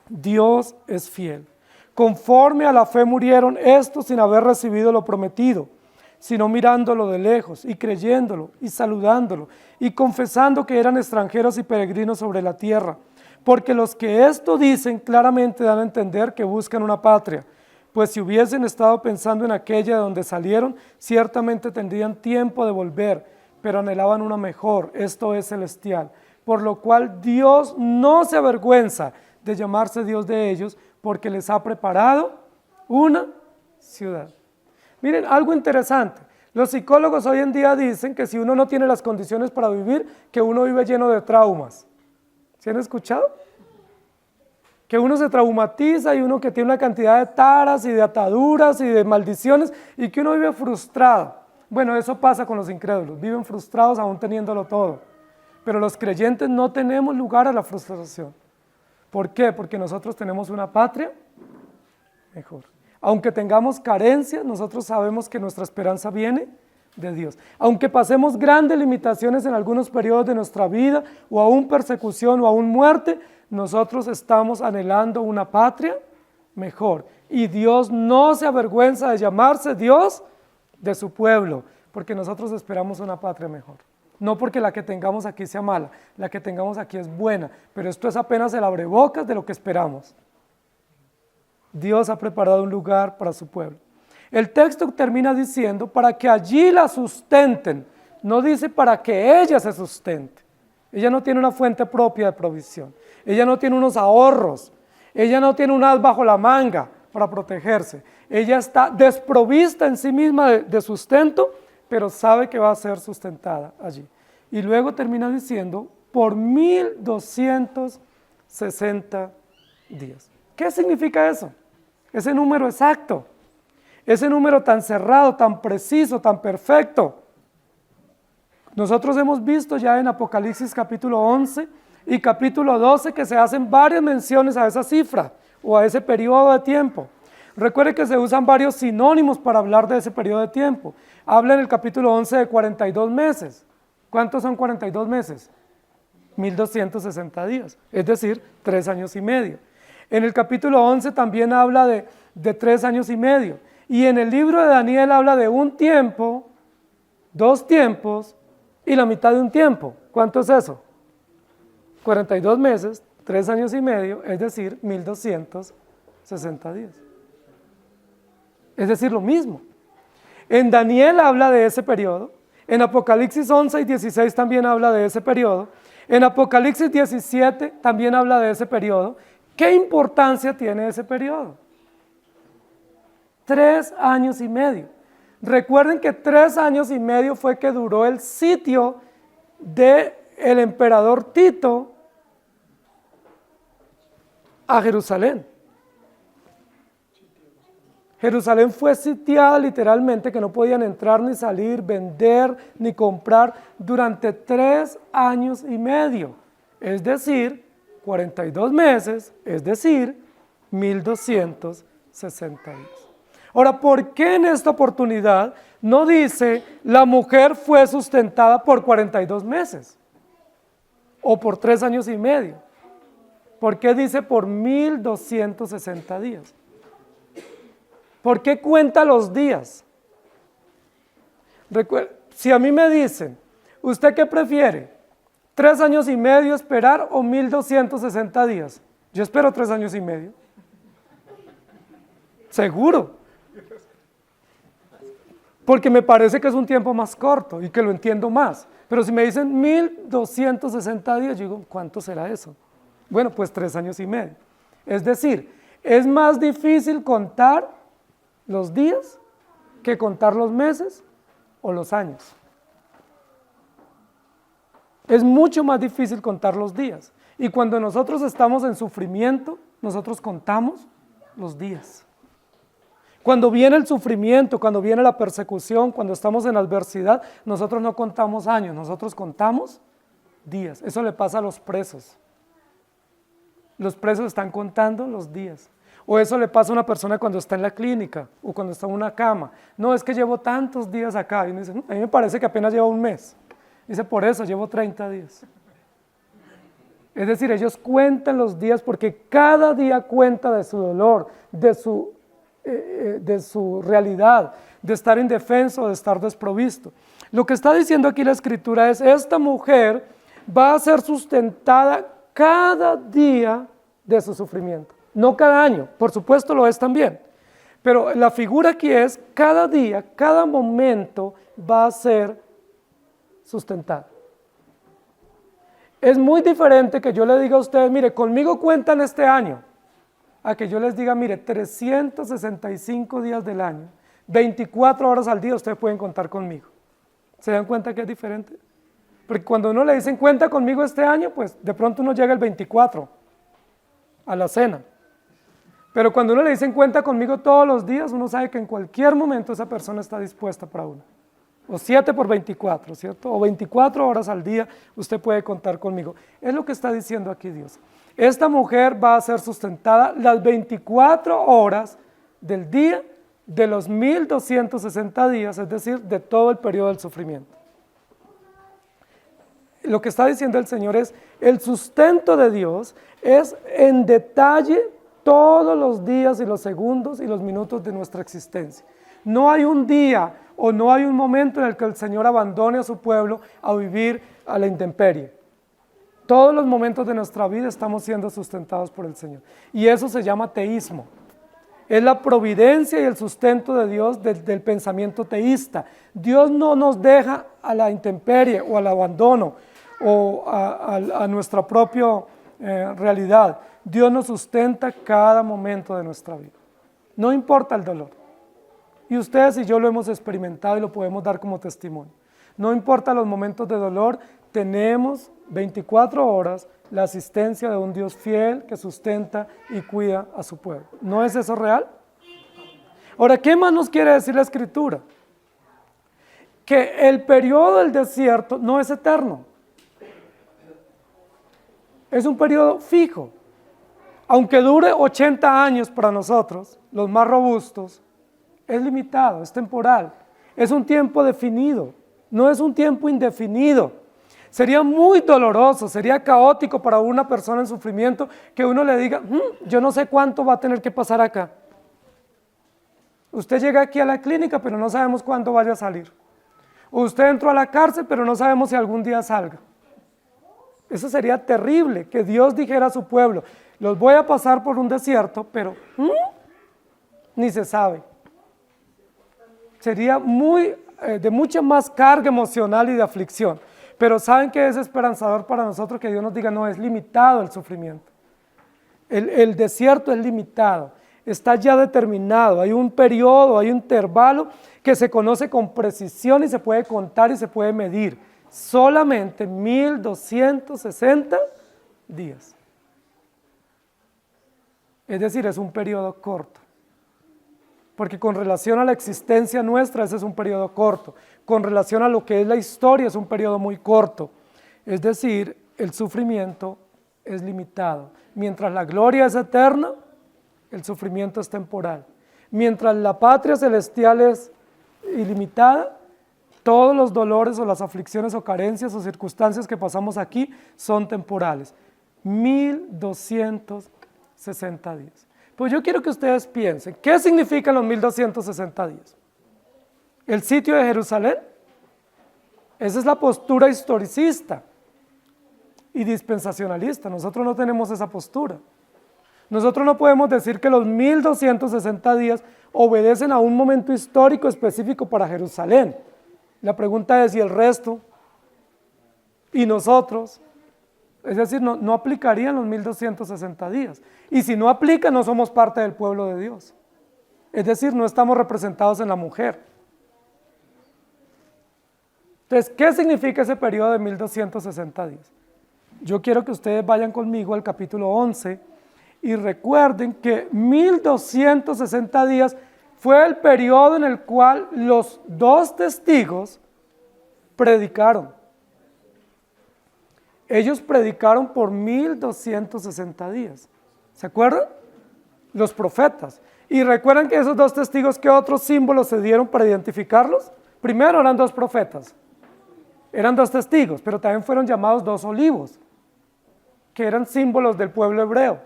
Dios es fiel. Conforme a la fe murieron estos sin haber recibido lo prometido, sino mirándolo de lejos y creyéndolo y saludándolo y confesando que eran extranjeros y peregrinos sobre la tierra. Porque los que esto dicen claramente dan a entender que buscan una patria, pues si hubiesen estado pensando en aquella de donde salieron, ciertamente tendrían tiempo de volver, pero anhelaban una mejor, esto es celestial, por lo cual Dios no se avergüenza de llamarse Dios de ellos, porque les ha preparado una ciudad. Miren, algo interesante, los psicólogos hoy en día dicen que si uno no tiene las condiciones para vivir, que uno vive lleno de traumas. ¿Sí han escuchado? Que uno se traumatiza y uno que tiene una cantidad de taras y de ataduras y de maldiciones y que uno vive frustrado. Bueno, eso pasa con los incrédulos, viven frustrados aún teniéndolo todo. Pero los creyentes no tenemos lugar a la frustración. ¿Por qué? Porque nosotros tenemos una patria mejor. Aunque tengamos carencias, nosotros sabemos que nuestra esperanza viene de Dios. Aunque pasemos grandes limitaciones en algunos periodos de nuestra vida, o aún persecución o aún muerte, nosotros estamos anhelando una patria mejor. Y Dios no se avergüenza de llamarse Dios de su pueblo, porque nosotros esperamos una patria mejor. No porque la que tengamos aquí sea mala, la que tengamos aquí es buena, pero esto es apenas el abrebocas de lo que esperamos. Dios ha preparado un lugar para su pueblo. El texto termina diciendo, para que allí la sustenten, no dice para que ella se sustente. Ella no tiene una fuente propia de provisión, ella no tiene unos ahorros, ella no tiene un as bajo la manga para protegerse. Ella está desprovista en sí misma de sustento, pero sabe que va a ser sustentada allí. Y luego termina diciendo, por 1260 días. ¿Qué significa eso? Ese número exacto, ese número tan cerrado, tan preciso, tan perfecto. Nosotros hemos visto ya en Apocalipsis capítulo 11 y capítulo 12 que se hacen varias menciones a esa cifra o a ese periodo de tiempo. Recuerde que se usan varios sinónimos para hablar de ese periodo de tiempo. Habla en el capítulo 11 de 42 meses. ¿Cuántos son 42 meses? 1260 días, es decir, 3 años y medio. En el capítulo 11 también habla de 3 años y medio. Y en el libro de Daniel habla de un tiempo, 2 tiempos y la mitad de un tiempo. ¿Cuánto es eso? 42 meses, 3 años y medio, es decir, 1260 días. Es decir, lo mismo. En Daniel habla de ese periodo, en Apocalipsis 11 y 16 también habla de ese periodo, en Apocalipsis 17 también habla de ese periodo. ¿Qué importancia tiene ese periodo? 3 años y medio. Recuerden que 3 años y medio fue que duró el sitio del emperador Tito a Jerusalén. Jerusalén fue sitiada literalmente, que no podían entrar ni salir, vender ni comprar durante 3 años y medio, es decir, 42 meses, es decir, 1260 días. Ahora, ¿por qué en esta oportunidad no dice la mujer fue sustentada por 42 meses o por 3 años y medio? ¿Por qué dice por 1260 días? ¿Por qué cuenta los días? Si a mí me dicen, ¿usted qué prefiere? ¿3 años y medio esperar o 1260 días? Yo espero 3 años y medio. Seguro. Porque me parece que es un tiempo más corto y que lo entiendo más. Pero si me dicen 1260 días, yo digo, ¿cuánto será eso? Bueno, pues 3 años y medio. Es decir, es más difícil contar los días que contar los meses o los años. Es mucho más difícil contar los días. Y cuando nosotros estamos en sufrimiento, nosotros contamos los días. Cuando viene el sufrimiento, cuando viene la persecución, cuando estamos en adversidad, nosotros no contamos años, nosotros contamos días. Eso le pasa a los presos. Los presos están contando los días. O eso le pasa a una persona cuando está en la clínica o cuando está en una cama. No, es que llevo tantos días acá. Y uno dice, a mí me parece que apenas lleva un mes. Dice, por eso llevo 30 días. Es decir, ellos cuentan los días porque cada día cuenta de su dolor, de su realidad, de estar indefenso, de estar desprovisto. Lo que está diciendo aquí la Escritura es, esta mujer va a ser sustentada cada día de su sufrimiento. No cada año, por supuesto lo es también. Pero la figura aquí es, cada día, cada momento va a ser sustentada. Es muy diferente que yo le diga a ustedes, mire, conmigo cuentan este año, a que yo les diga, mire, 365 días del año, 24 horas al día ustedes pueden contar conmigo. ¿Se dan cuenta que es diferente? Porque cuando uno le dicen, cuenta conmigo este año, pues de pronto uno llega el 24 a la cena. Pero cuando uno le dicen, cuenta conmigo todos los días, uno sabe que en cualquier momento esa persona está dispuesta para uno. O 7 por 24, ¿cierto? O 24 horas al día usted puede contar conmigo. Es lo que está diciendo aquí Dios. Esta mujer va a ser sustentada las 24 horas del día de los 1260 días, es decir, de todo el periodo del sufrimiento. Lo que está diciendo el Señor es, el sustento de Dios es en detalle todos los días y los segundos y los minutos de nuestra existencia. No hay un día o no hay un momento en el que el Señor abandone a su pueblo a vivir a la intemperie. Todos los momentos de nuestra vida estamos siendo sustentados por el Señor. Y eso se llama teísmo. Es la providencia y el sustento de Dios del pensamiento teísta. Dios no nos deja a la intemperie o al abandono o a nuestra propia realidad. Dios nos sustenta cada momento de nuestra vida. No importa el dolor. Y ustedes y yo lo hemos experimentado y lo podemos dar como testimonio. No importa los momentos de dolor, tenemos 24 horas la asistencia de un Dios fiel que sustenta y cuida a su pueblo. ¿No es eso real? Ahora, ¿qué más nos quiere decir la Escritura? Que el periodo del desierto no es eterno. Es un periodo fijo. Aunque dure 80 años para nosotros, los más robustos, es limitado, es temporal. Es un tiempo definido, no es un tiempo indefinido. Sería muy doloroso, sería caótico para una persona en sufrimiento que uno le diga, yo no sé cuánto va a tener que pasar acá. Usted llega aquí a la clínica, pero no sabemos cuándo vaya a salir. O usted entró a la cárcel, pero no sabemos si algún día salga. Eso sería terrible, que Dios dijera a su pueblo, los voy a pasar por un desierto, pero ni se sabe. Sería de mucha más carga emocional y de aflicción. Pero ¿saben qué es esperanzador para nosotros? Que Dios nos diga, no, es limitado el sufrimiento. El desierto es limitado, está ya determinado, hay un periodo, hay un intervalo que se conoce con precisión y se puede contar y se puede medir. Solamente 1260 días. Es decir, es un periodo corto. Porque con relación a la existencia nuestra, ese es un periodo corto. Con relación a lo que es la historia, es un periodo muy corto. Es decir, el sufrimiento es limitado. Mientras la gloria es eterna, el sufrimiento es temporal. Mientras la patria celestial es ilimitada, todos los dolores o las aflicciones o carencias o circunstancias que pasamos aquí son temporales. 1260 días. Pues yo quiero que ustedes piensen, ¿qué significan los 1260 días? ¿El sitio de Jerusalén? Esa es la postura historicista y dispensacionalista. Nosotros no tenemos esa postura. Nosotros no podemos decir que los 1260 días obedecen a un momento histórico específico para Jerusalén. La pregunta es, ¿y el resto? ¿Y nosotros? Es decir, no aplicarían los 1260 días. Y si no aplica, no somos parte del pueblo de Dios. Es decir, no estamos representados en la mujer. Entonces, ¿qué significa ese periodo de 1260 días? Yo quiero que ustedes vayan conmigo al capítulo 11 y recuerden que 1260 días fue el periodo en el cual los dos testigos predicaron. Ellos predicaron por 1260 días. ¿Se acuerdan? Los profetas. Y recuerden que esos dos testigos, ¿qué otros símbolos se dieron para identificarlos? Primero eran dos profetas. Eran dos testigos, pero también fueron llamados dos olivos, que eran símbolos del pueblo hebreo.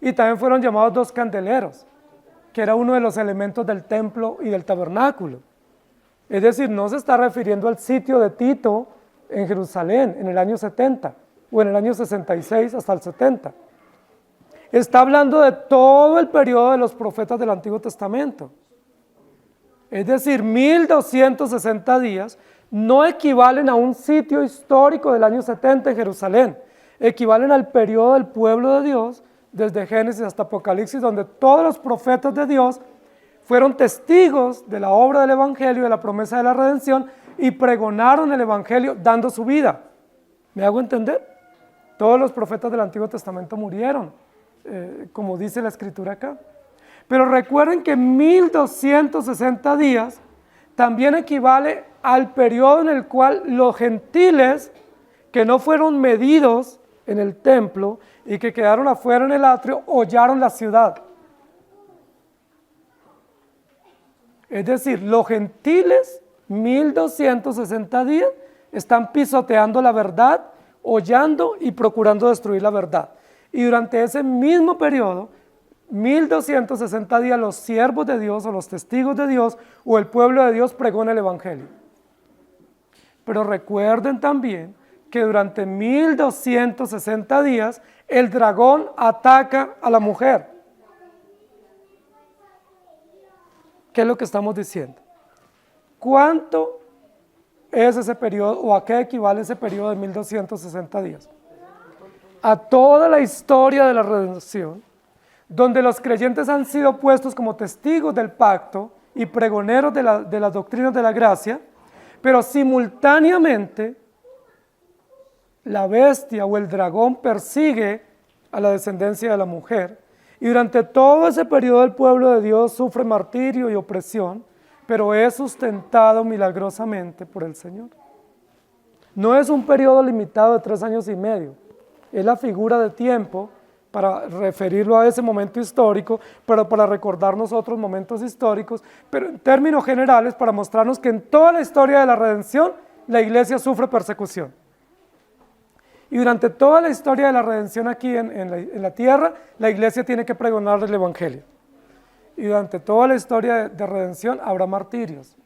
Y también fueron llamados dos candeleros, que era uno de los elementos del templo y del tabernáculo. Es decir, no se está refiriendo al sitio de Tito en Jerusalén en el año 70 o en el año 66 hasta el 70. Está hablando de todo el periodo de los profetas del Antiguo Testamento. Es decir, 1260 días no equivalen a un sitio histórico del año 70 en Jerusalén, equivalen al periodo del pueblo de Dios desde Génesis hasta Apocalipsis, donde todos los profetas de Dios fueron testigos de la obra del Evangelio, de la promesa de la redención, y pregonaron el Evangelio dando su vida. ¿Me hago entender? Todos los profetas del Antiguo Testamento murieron, como dice la Escritura acá. Pero recuerden que 1260 días también equivale al periodo en el cual los gentiles que no fueron medidos en el templo y que quedaron afuera en el atrio, hollaron la ciudad. Es decir, los gentiles, 1260 días, están pisoteando la verdad, hollando y procurando destruir la verdad. Y durante ese mismo periodo, 1260 días, los siervos de Dios o los testigos de Dios o el pueblo de Dios pregona el Evangelio. Pero recuerden también que durante 1260 días el dragón ataca a la mujer. ¿Qué es lo que estamos diciendo? ¿Cuánto es ese periodo o a qué equivale ese periodo de 1260 días? A toda la historia de la redención, donde los creyentes han sido puestos como testigos del pacto y pregoneros de las doctrinas de la gracia, pero simultáneamente la bestia o el dragón persigue a la descendencia de la mujer, y durante todo ese periodo el pueblo de Dios sufre martirio y opresión, pero es sustentado milagrosamente por el Señor. No es un periodo limitado de 3 años y medio, es la figura de tiempo para referirlo a ese momento histórico, pero para recordarnos otros momentos históricos, pero en términos generales para mostrarnos que en toda la historia de la redención la iglesia sufre persecución. Y durante toda la historia de la redención aquí en la tierra, la iglesia tiene que pregonar el Evangelio. Y durante toda la historia de redención habrá martirios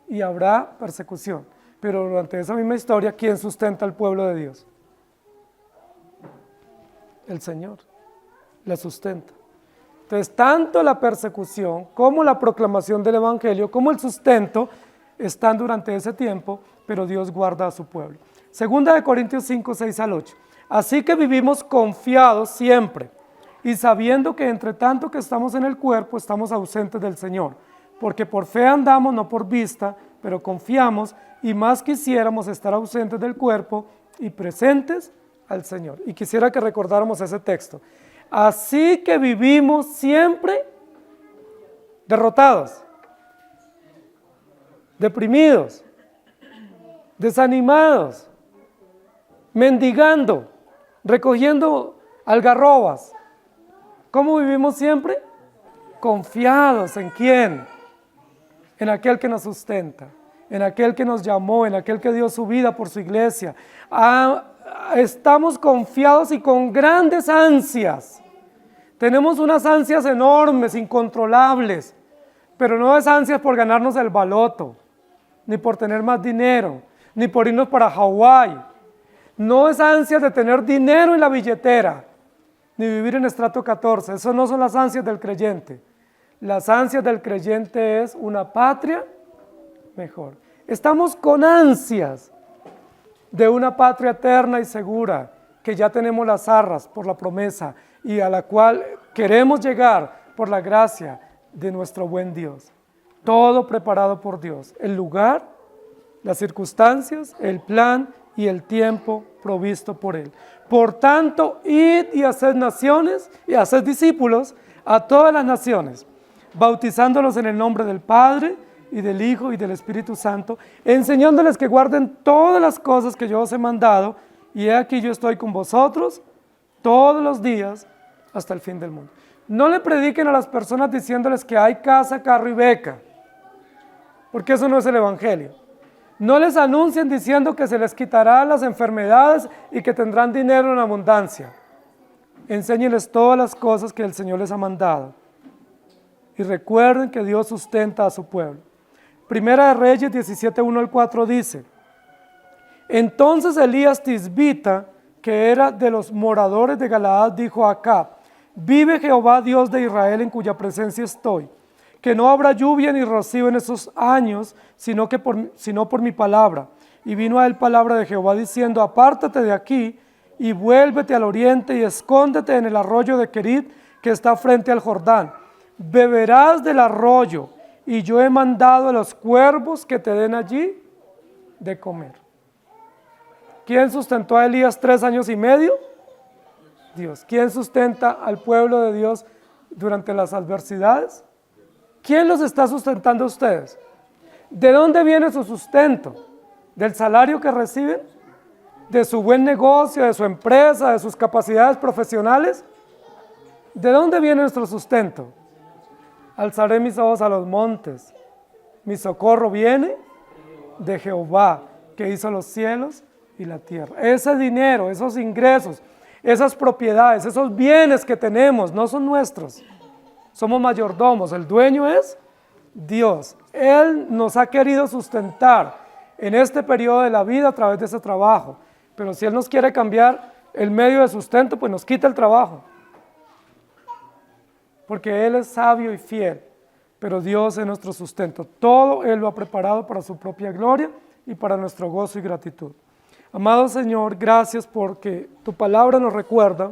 y habrá persecución. Pero durante esa misma historia, ¿quién sustenta al pueblo de Dios? El Señor la sustenta. Entonces, tanto la persecución como la proclamación del Evangelio, como el sustento, están durante ese tiempo, pero Dios guarda a su pueblo. Segunda de Corintios 5, 6 al 8. Así que vivimos confiados siempre, y sabiendo que entre tanto que estamos en el cuerpo, estamos ausentes del Señor, porque por fe andamos, no por vista, pero confiamos, y más quisiéramos estar ausentes del cuerpo y presentes al Señor. Y quisiera que recordáramos ese texto. Así que vivimos siempre derrotados, deprimidos, desanimados, mendigando, recogiendo algarrobas. ¿Cómo vivimos siempre? Confiados ¿en quién? En aquel que nos sustenta, en aquel que nos llamó, en aquel que dio su vida por su iglesia. Estamos confiados y con grandes ansias Tenemos unas ansias enormes, incontrolables, pero no es ansias por ganarnos el baloto, ni por tener más dinero, ni por irnos para Hawái. No es ansias de tener dinero en la billetera, ni vivir en estrato 14. Eso no son las ansias del creyente. Las ansias del creyente es una patria mejor. Estamos con ansias de una patria eterna y segura, que ya tenemos las arras por la promesa y a la cual queremos llegar por la gracia de nuestro buen Dios. Todo preparado por Dios, el lugar, las circunstancias, el plan y el tiempo provisto por Él. Por tanto, id y haced naciones y haced discípulos a todas las naciones, bautizándolos en el nombre del Padre y del Hijo y del Espíritu Santo, enseñándoles que guarden todas las cosas que yo os he mandado, y he aquí yo estoy con vosotros todos los días hasta el fin del mundo. No le prediquen a las personas diciéndoles que hay casa, carro y beca, porque eso no es el Evangelio. No les anuncien diciendo que se les quitarán las enfermedades y que tendrán dinero en abundancia. Enséñenles todas las cosas que el Señor les ha mandado. Y recuerden que Dios sustenta a su pueblo. Primera de Reyes 17, 1 al 4 dice: Entonces Elías Tisbita, que era de los moradores de Galaad, dijo a Acab: Vive Jehová Dios de Israel, en cuya presencia estoy, que no habrá lluvia ni rocío en esos años, sino por mi palabra. Y vino a él palabra de Jehová diciendo: Apártate de aquí y vuélvete al oriente y escóndete en el arroyo de Querit, que está frente al Jordán. Beberás del arroyo, y yo he mandado a los cuervos que te den allí de comer. ¿Quién sustentó a Elías 3 años y medio? Dios. ¿Quién sustenta al pueblo de Dios durante las adversidades? ¿Quién los está sustentando a ustedes? ¿De dónde viene su sustento? ¿Del salario que reciben? ¿De su buen negocio, de su empresa, de sus capacidades profesionales? ¿De dónde viene nuestro sustento? Alzaré mis ojos a los montes. Mi socorro viene de Jehová, que hizo los cielos y la tierra. Ese dinero, esos ingresos, esas propiedades, esos bienes que tenemos no son nuestros. Somos mayordomos, el dueño es Dios. Él nos ha querido sustentar en este periodo de la vida a través de ese trabajo. Pero si Él nos quiere cambiar el medio de sustento, pues nos quita el trabajo. Porque Él es sabio y fiel, pero Dios es nuestro sustento. Todo Él lo ha preparado para su propia gloria y para nuestro gozo y gratitud. Amado Señor, gracias porque tu palabra nos recuerda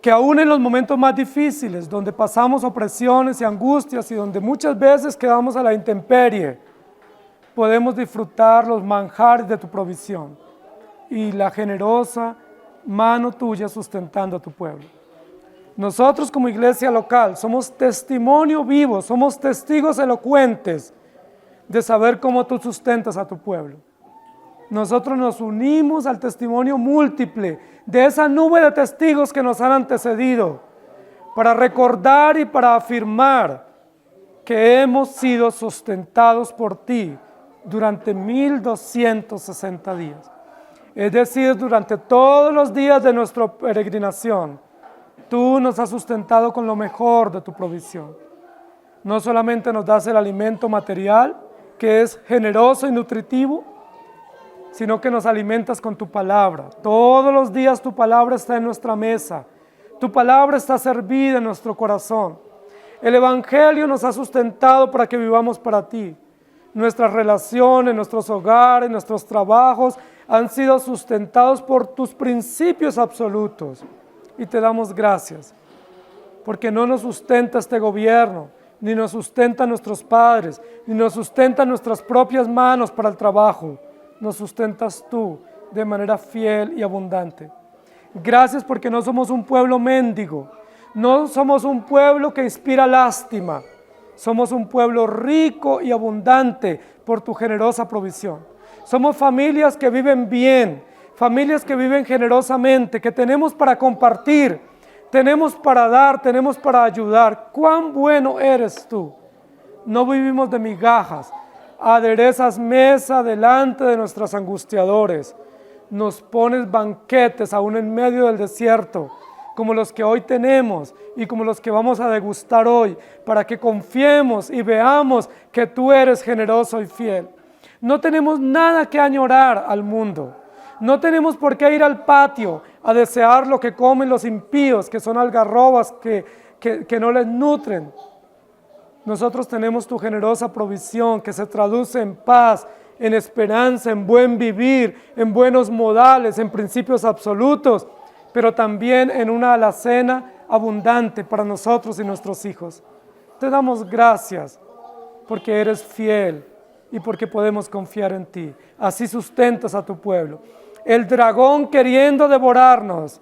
que aún en los momentos más difíciles, donde pasamos opresiones y angustias y donde muchas veces quedamos a la intemperie, podemos disfrutar los manjares de tu provisión y la generosa mano tuya sustentando a tu pueblo. Nosotros como iglesia local somos testimonio vivo, somos testigos elocuentes de saber cómo tú sustentas a tu pueblo. Nosotros nos unimos al testimonio múltiple de esa nube de testigos que nos han antecedido para recordar y para afirmar que hemos sido sustentados por ti durante 1260 días. Es decir, durante todos los días de nuestra peregrinación, tú nos has sustentado con lo mejor de tu provisión. No solamente nos das el alimento material, que es generoso y nutritivo, sino que nos alimentas con tu palabra. Todos los días tu palabra está en nuestra mesa. Tu palabra está servida en nuestro corazón. El Evangelio nos ha sustentado para que vivamos para ti. Nuestras relaciones, nuestros hogares, nuestros trabajos han sido sustentados por tus principios absolutos. Y te damos gracias, porque no nos sustenta este gobierno, ni nos sustentan nuestros padres, ni nos sustentan nuestras propias manos para el trabajo. Nos sustentas tú de manera fiel y abundante. Gracias porque no somos un pueblo mendigo, no somos un pueblo que inspira lástima, somos un pueblo rico y abundante por tu generosa provisión. Somos familias que viven bien, familias que viven generosamente, que tenemos para compartir, tenemos para dar, tenemos para ayudar. ¡Cuán bueno eres tú! No vivimos de migajas. Aderezas mesa delante de nuestros angustiadores. Nos pones banquetes aún en medio del desierto. como los que hoy tenemos y como los que vamos a degustar hoy, para que confiemos y veamos que tú eres generoso y fiel. No tenemos nada que añorar al mundo. No tenemos por qué ir al patio a desear lo que comen los impíos, que son algarrobas que no les nutren. Nosotros tenemos tu generosa provisión que se traduce en paz, en esperanza, en buen vivir, en buenos modales, en principios absolutos, pero también en una alacena abundante para nosotros y nuestros hijos. Te damos gracias porque eres fiel y porque podemos confiar en ti. Así sustentas a tu pueblo. El dragón queriendo devorarnos,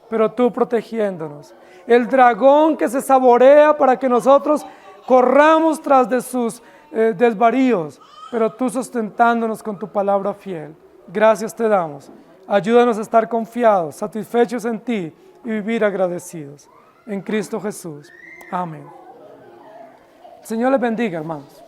pero tú protegiéndonos. El dragón que se saborea para que nosotros corramos tras de sus desvaríos, pero tú sustentándonos con tu palabra fiel. Gracias te damos. Ayúdanos a estar confiados, satisfechos en ti y vivir agradecidos. En Cristo Jesús. Amén. El Señor les bendiga, hermanos.